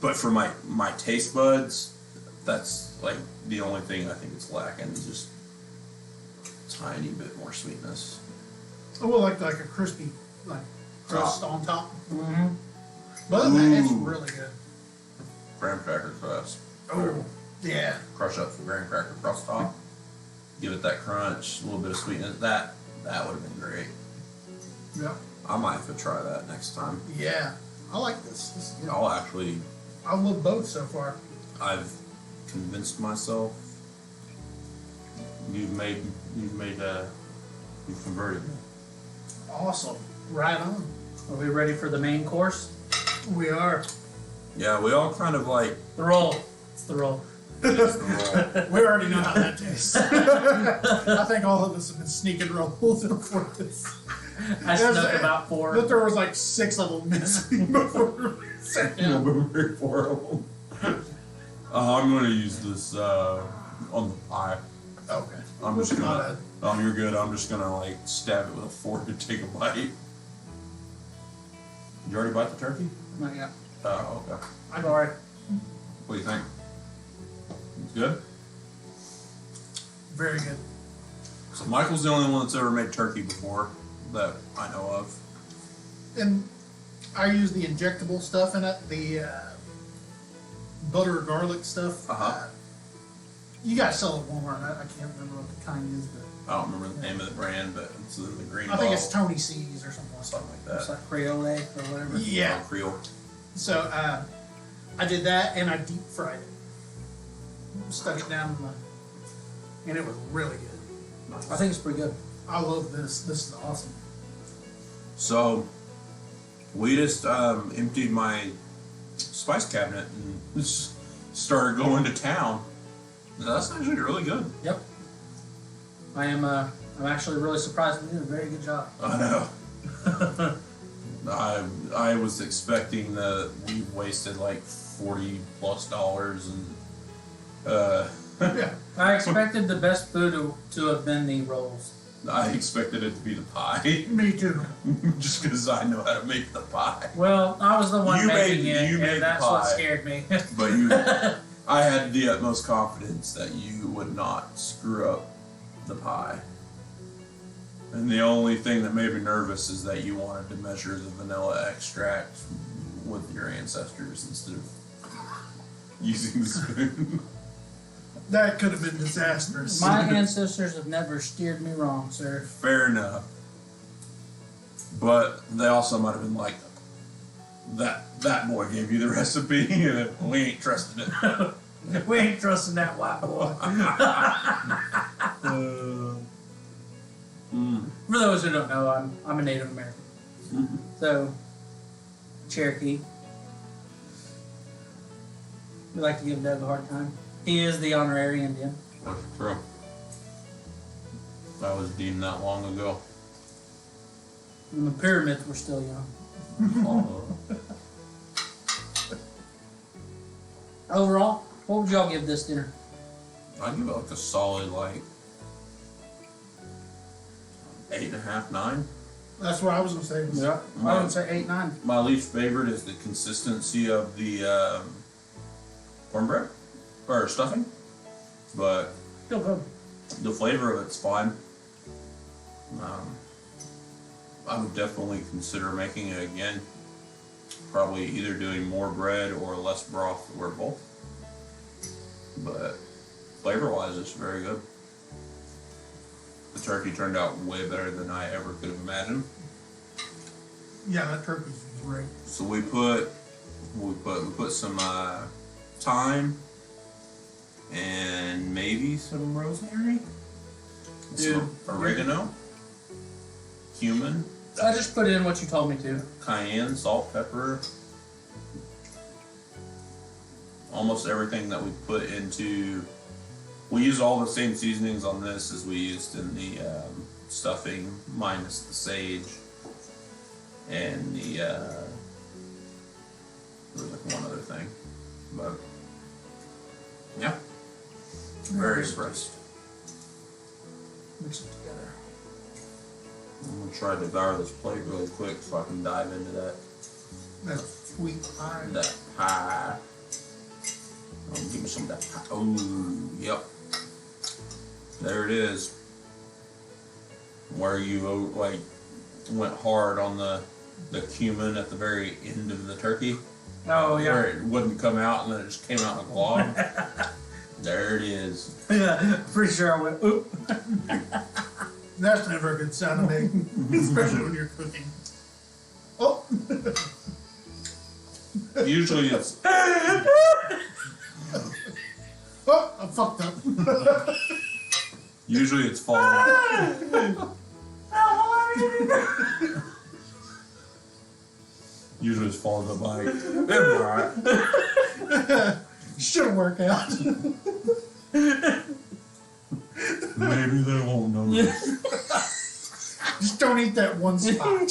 but for my taste buds, that's like the only thing I think it's lacking, is just tiny bit more sweetness. I would like a crispy crust on top. Mm-hmm. But other than that, it's Ooh. really good. Graham cracker crust. Oh, yeah. Crush up the graham cracker crust top. Give it that crunch, a little bit of sweetness. That would have been great. Yep. I might have to try that next time. Yeah. I like this. This is good. I'll actually. I love both so far. I've convinced myself. You've converted me. Awesome. Right on. Are we ready for the main course? We are. Yeah, we all kind of like. The roll. It's the roll. It's the roll. We already know how that tastes. I think all of us have been sneaking rolls before this. I snuck about 4. But there was like 6 of them missing before we sat down. Blueberry 4 of them. I'm gonna use this on the pie. Okay. I'm just My gonna. bad. Oh, you're good. I'm just gonna like stab it with a fork and take a bite. Did you already bite the turkey? Not yet. Oh, okay. I'm alright. What do you think? It's good. Very good. So Michael's the only one that's ever made turkey before that I know of. And I use the injectable stuff in it, the butter garlic stuff. Uh-huh. You guys sell it at Walmart. I can't remember what the kind is, but I don't remember the name of the brand, but it's in the green I think bottle, it's Tony C's or something like that. something like It's that. like Creole or whatever. Yeah. Creole. So I did that and I deep fried it. Stuck it down in and it was really good. I think it's pretty good. I love this. This is awesome. So we just emptied my spice cabinet and just started going to town. That's actually really good. Yep. I'm actually really surprised we did a very good job. I know. I was expecting that we wasted like $40+ and Yeah. I expected the best food to have been the rolls. I expected it to be the pie, Me too. just because I know how to make the pie. Well, I was the one You making made- it, you made and the that's what pie. scared me. But I had the utmost confidence that you would not screw up the pie. And the only thing that made me nervous is that you wanted to measure the vanilla extract with your ancestors instead of using the spoon. That could have been disastrous. My ancestors have never steered me wrong, sir. Fair enough. But they also might have been like, that boy gave you the recipe and we ain't trusting it. We ain't trusting that white boy. For those who don't know, I'm a Native American. So, Cherokee. We like to give Doug a hard time. He is the honorary Indian. That's true. I was deemed that long ago. And the pyramids were still young. Overall, what would y'all give this dinner? I'd give it like a solid 8.5, 9. That's what I was going to say. Yeah, I would say 8, 9. My least favorite is the consistency of the cornbread or stuffing, but Still good. the flavor of it's fine. I would definitely consider making it again. Probably either doing more bread or less broth or both. But flavor-wise, it's very good. The turkey turned out way better than I ever could have imagined. Yeah, that turkey's great. So we put some thyme and maybe some rosemary, some oregano, cumin, I just put in what you told me to. cayenne, salt, pepper, almost everything that we put into. We use all the same seasonings on this as we used in the stuffing, minus the sage and the there was one other thing, but yeah, Very impressed. Mix it together. I'm gonna try to devour this plate really quick so I can dive into that Sweet pie. pie. Oh, give me some of that pie. Oh, yep. There it is. Where you like went hard on the cumin at the very end of the turkey. Oh yeah. Where it wouldn't come out and then it just came out in a glob. There it is. Yeah, pretty sure I went, oop. That's never a good sound to make, especially when you're cooking. Oh! Usually it's Oh, I fucked up. usually it's falling. Usually it's falling up by. It'll be alright. Should've worked out. Maybe they won't notice. Just don't eat that one spot.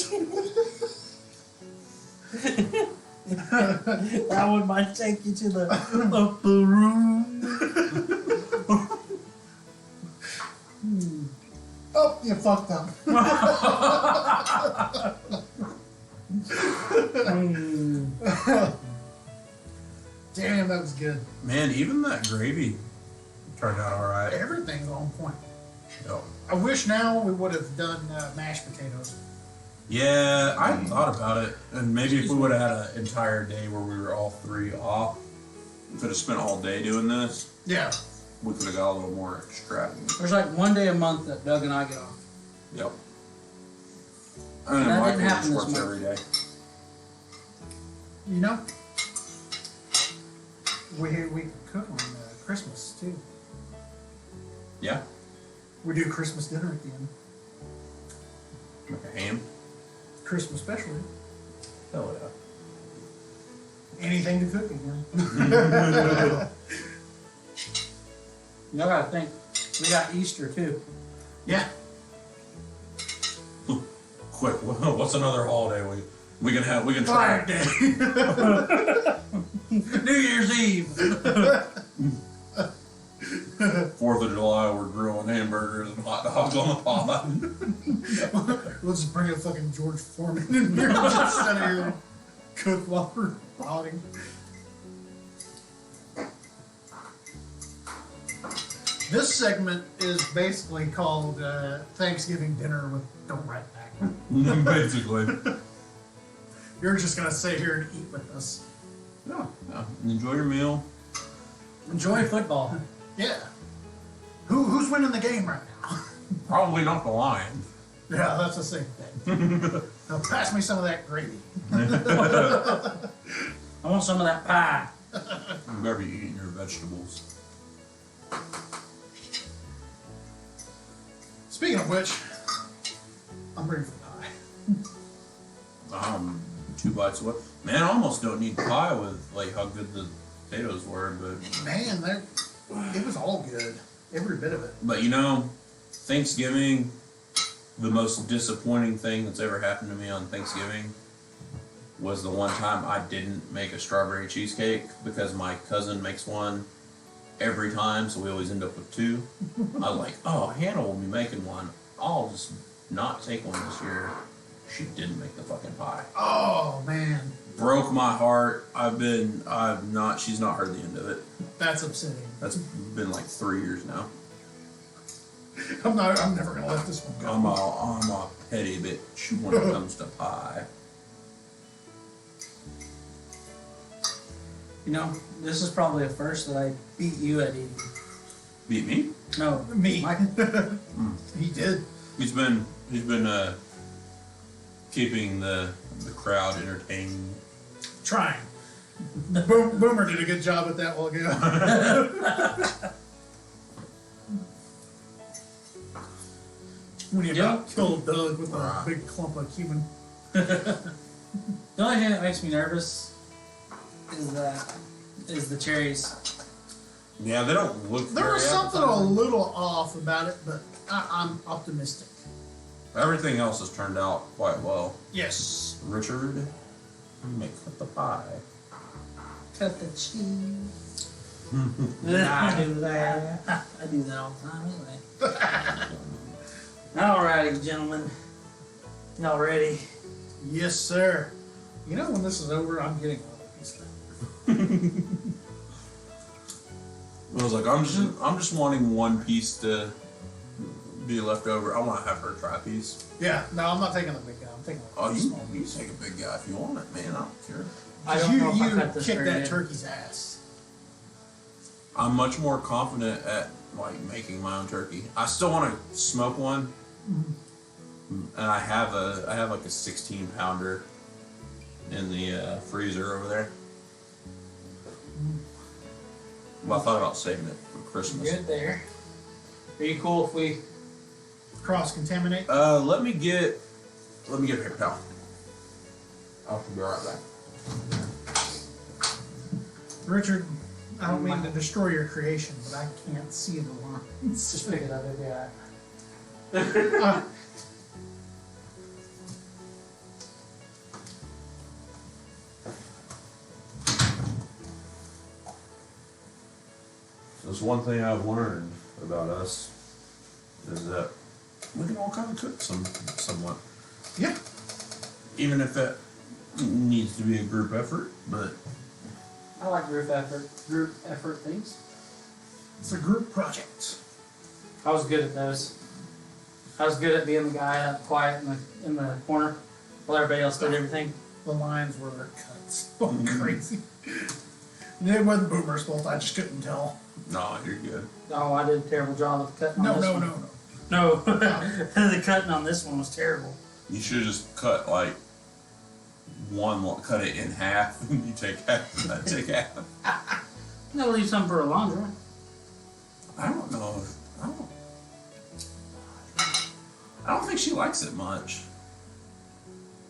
That one might take you to the upper room. Oh, you fucked up. Damn, that was good. Man, even that gravy turned out alright. Everything's on point. Yep. I wish now we would have done mashed potatoes. Yeah, I thought about it, and maybe if we would have had an entire day where we were all three off, we could have spent all day doing this. Yeah. We could have got a little more extravagant. There's like one day a month that Doug and I get off. Yep. And That Michael didn't happen just this works month. every day. You know, we cook on Christmas too. Yeah, We do Christmas dinner at the end. like a ham. Christmas special. Hell yeah. Anything to cook again. Y'all gotta think, we got Easter too. Yeah. Quick, what's another holiday we can have? We can Flag try. Day. New Year's Eve. 4th of July, we're grilling hamburgers and hot dogs on the pot. We'll just bring a fucking George Foreman in here and just sit here and cook while we're potting. This segment is basically called Thanksgiving Dinner with Don't Write Back. Basically. You're just gonna sit here and eat with us. Yeah. Enjoy your meal. Enjoy football. Yeah. Who's winning the game right now? Probably not the Lions. Yeah, that's the same thing. Now pass me some of that gravy. I want some of that pie. You better be eating your vegetables. Speaking of which, I'm ready for pie. 2 bites away. Man, I almost don't need pie with like how good the potatoes were, Man, it was all good. Every bit of it. but you know, Thanksgiving, the most disappointing thing that's ever happened to me on Thanksgiving was the one time I didn't make a strawberry cheesecake because my cousin makes one every time, so we always end up with 2. I was like, oh, Hannah will be making one. I'll just not take one this year. She didn't make the fucking pie. Oh man, Broke my heart. She's not heard the end of it. that's upsetting. That's been like 3 years now. I'm never gonna let this one go. I'm a petty bitch when it comes to pie. You know, this is probably a first that I beat you at eating. Beat me? No, Me. Mike. He did. He's been keeping the crowd entertained. Trying. Boomer did a good job at that while ago. When you about killed Doug with a big clump of cumin. The only thing that makes me nervous is the cherries. Yeah, they don't look. There very was something a appetizing. little off about it, but I'm optimistic. Everything else has turned out quite well. Yes. Richard, you may cut the pie. Cut the cheese. I do that. I do that all the time anyway. Alrighty, gentlemen. Y'all ready? Yes, sir. You know, when this is over, I'm getting another piece. I was like, I'm just wanting one piece to be left over. I want to have her try a piece. Yeah, no, I'm not taking the big guy. I'm taking Oh, the small you piece. take a big guy if you want it, man. I don't care. I don't know if I cut You this kicked very that good. turkey's ass. I'm much more confident at like making my own turkey. I still want to smoke one, and I have like a 16 pounder in the freezer over there. Well, I thought about saving it for Christmas. Good there. Are you cool if we? Cross-contaminate. Let me get a paper towel. I'll be right back. Richard, I don't mean to destroy your creation, but I can't see the lines. Just pick it up, it'll be alright. That's one thing I've learned about us is that we can all kind of cook somewhat. Yeah. Even if it needs to be a group effort, but I like group effort things. It's a group project. I was good at those. I was good at being the guy up quiet in the corner while everybody else did everything. The lines were cut so crazy. It wasn't Boomer's fault. I just couldn't tell. no, you're good. Oh, I did a terrible job of cutting on No, this no, one. no, no. No, the cutting on this one was terrible. You should have just cut like cut it in half, and you take half, and I take half. I'm gonna leave some for Alondra. I don't know. I don't think she likes it much.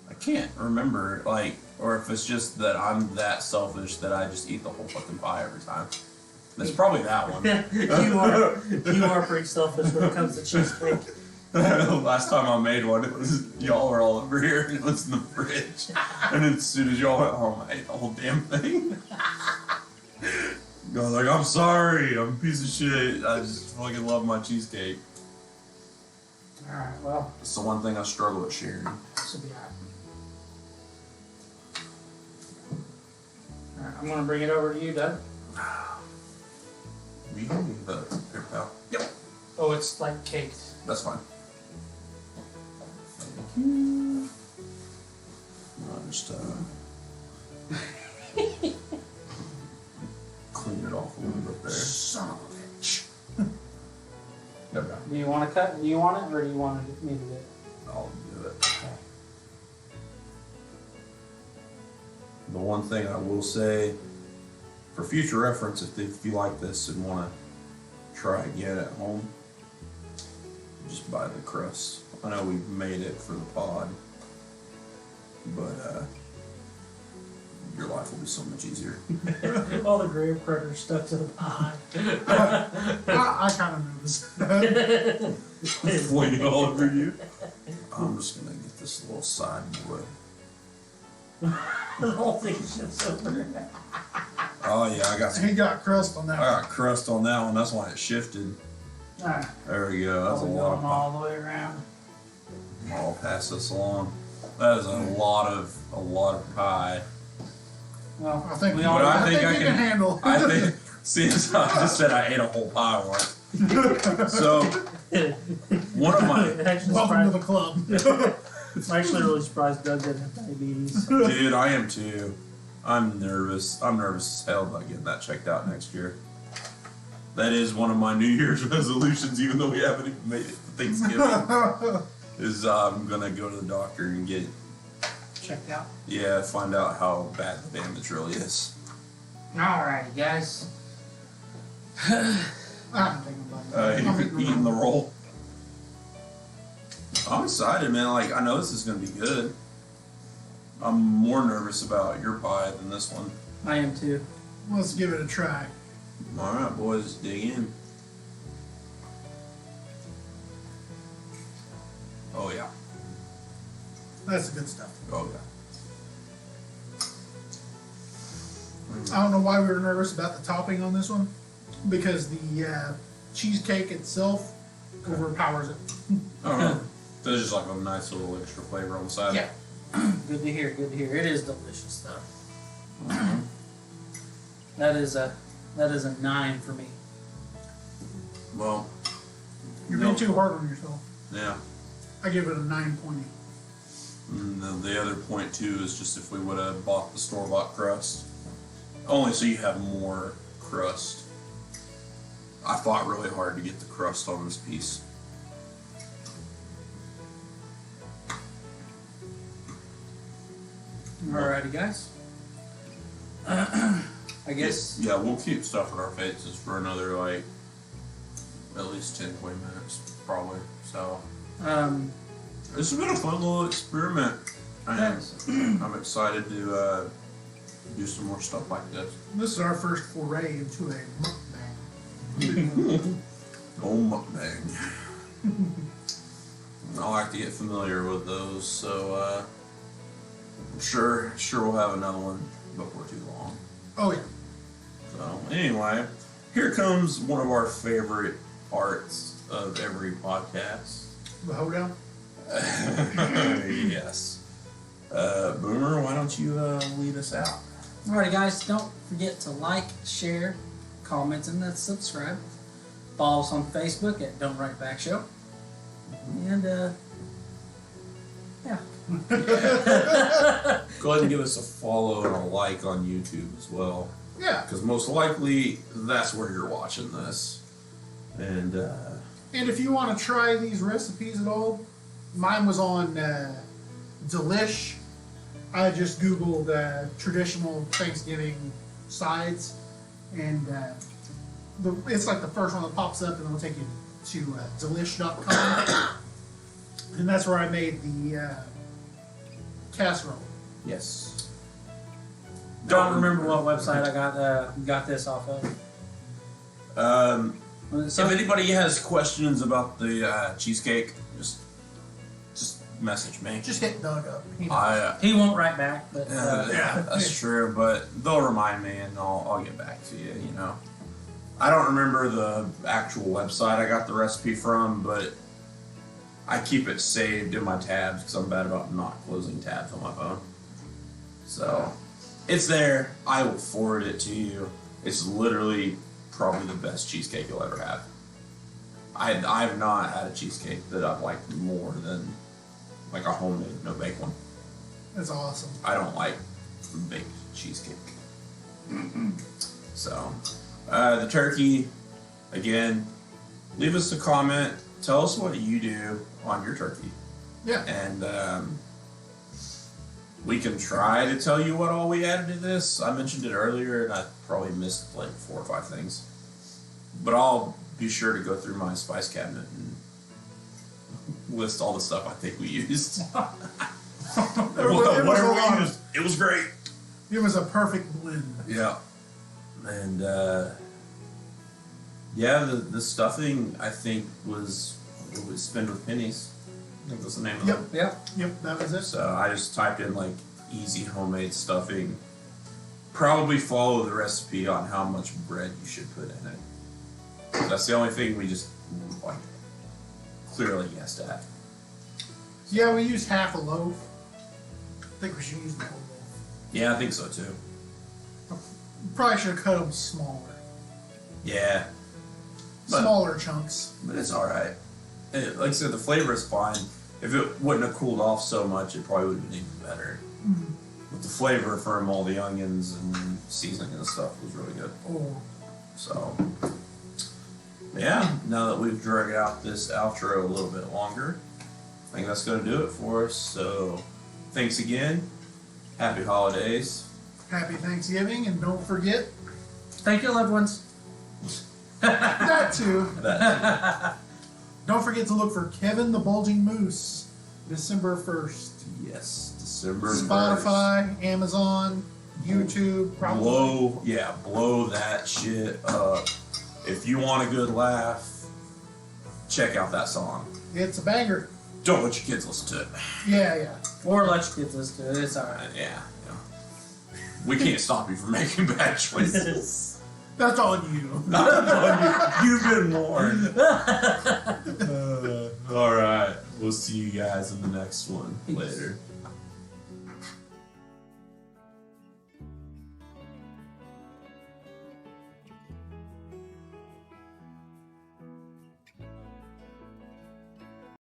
I can't remember, like, or if it's just that I'm that selfish that I just eat the whole fucking pie every time. It's probably that one. you are pretty selfish when it comes to cheesecake. Last time I made one, it was y'all were all over here and it was in the fridge. And as soon as y'all went home, I ate the whole damn thing. I was like, I'm sorry, I'm a piece of shit. I just fucking love my cheesecake. Alright, well, It's the one thing I struggle with sharing. this will be alright. Alright, I'm gonna bring it over to you, Doug. You can give the paper towel. Yep. Oh, it's like caked. That's fine. Thank you. I'll just clean it off a little bit there. Son of a bitch. There we go. Do you want to cut? Do you want it, or do you want me to do it? I'll do it. The one thing I will say, for future reference, if you like this and want to try again at home, just buy the crust. I know we've made it for the pod, but your life will be so much easier. All the graham crackers stuck to the pie. I kind of noticed. Pointing all over you. I'm just gonna get this little side boy. The whole thing shifts over. Oh yeah, I got He got crust on that. I got crust on that one. That's why it shifted. Alright, There we go. That's a I'll be lot going of all the way around. I'll pass this along. That is a lot of pie. Well, I think, we But all I think you can handle. I think since I just said I ate a whole pie once. So one of my actually Welcome to surprised, the club. I'm actually really surprised Doug didn't have diabetes. dude, I am too. I'm nervous. I'm nervous as hell about getting that checked out next year. That is one of my New Year's resolutions, even though we haven't even made it to Thanksgiving. Is I'm gonna go to the doctor and get Checked out. find out how bad the damage really is. Alrighty, guys. I haven't taken a bite. I'm Eating the roll. I'm excited, man. Like, I know this is gonna be good. I'm more nervous about your pie than this one. I am too. Let's give it a try. All right, boys, dig in. Oh yeah. That's the good stuff. Oh yeah. I don't know why we were nervous about the topping on this one, because the cheesecake itself overpowers it. Oh, there's just like a nice little extra flavor on the side. Yeah. Good to hear. Good to hear. It is delicious though. That is a 9 for me. Well, You're being too hard on yourself. yeah. I give it a 9.8. And the other point too is just if we would have bought the store-bought crust, only so you have more crust. I fought really hard to get the crust on this piece. Alrighty, guys. I guess. Yeah, we'll keep stuff in our faces for another like at least 10-20 minutes, probably. So this has been a fun little experiment. I'm excited to do some more stuff like this. This is our first foray into a mukbang. Oh, mukbang. I like to get familiar with those, so I'm sure we'll have another one before too long. Oh yeah. So anyway, here comes one of our favorite parts of every podcast. The hoedown. Yes. Boomer, why don't you lead us out? Alrighty, guys. Don't forget to like, share, comment, and subscribe. Follow us on Facebook at Don't Write Back Show. And yeah. Go ahead and give us a follow and a like on YouTube as well. Yeah. Because most likely that's where you're watching this. And And if you want to try these recipes at all, mine was on Delish. I just Googled traditional Thanksgiving sides, and it's like the first one that pops up, and it'll take you to delish.com. And that's where I made the casserole. yes. Don't remember what website I got this off of. Was it If anybody has questions about the cheesecake, just message me. Just hit Doug up. He knows. He won't write back, but Yeah, that's true, but they'll remind me and I'll get back to you, you know. I don't remember the actual website I got the recipe from, but I keep it saved in my tabs because I'm bad about not closing tabs on my phone. So, it's there. I will forward it to you. It's literally probably the best cheesecake you'll ever have. I've not had a cheesecake that I've liked more than like a homemade, no bake one. That's awesome. I don't like baked cheesecake. So, the turkey, again, leave us a comment. Tell us what you do on your turkey. Yeah. And we can try to tell you what all we added to this. I mentioned it earlier, and I probably missed like 4 or 5 things. But I'll be sure to go through my spice cabinet and list all the stuff I think we used. Whatever we used, it was great. It was a perfect blend. Yeah. And yeah, the stuffing I think was Spend with Pennies. I think that's the name of it. Yep, that was it. So I just typed in like easy homemade stuffing. Probably follow the recipe on how much bread you should put in it. That's the only thing we just like clearly guessed at. Yeah, we used half a loaf. I think we should use the whole loaf. Yeah, I think so too. Probably should have cut them smaller. Yeah. But- Smaller chunks. But it's alright. Like I said, the flavor is fine. If it wouldn't have cooled off so much, it probably would have been even better. Mm. But the flavor from all the onions and seasoning and stuff was really good. Oh. So, yeah, now that we've dragged out this outro a little bit longer, I think that's going to do it for us. So, thanks again. Happy holidays. Happy Thanksgiving, and don't forget thank you, loved ones. that too. That, Don't forget to look for Kevin the Bulging Moose, December 1st. yes, December 1st. Spotify, Amazon, YouTube, probably. Blow that shit up. If you want a good laugh, check out that song. It's a banger. Don't let your kids listen to it. Yeah. Or let your kids listen to it. It's alright. Yeah. We can't stop you from making bad choices. That's on you. You've been warned. All right. We'll see you guys in the next one later.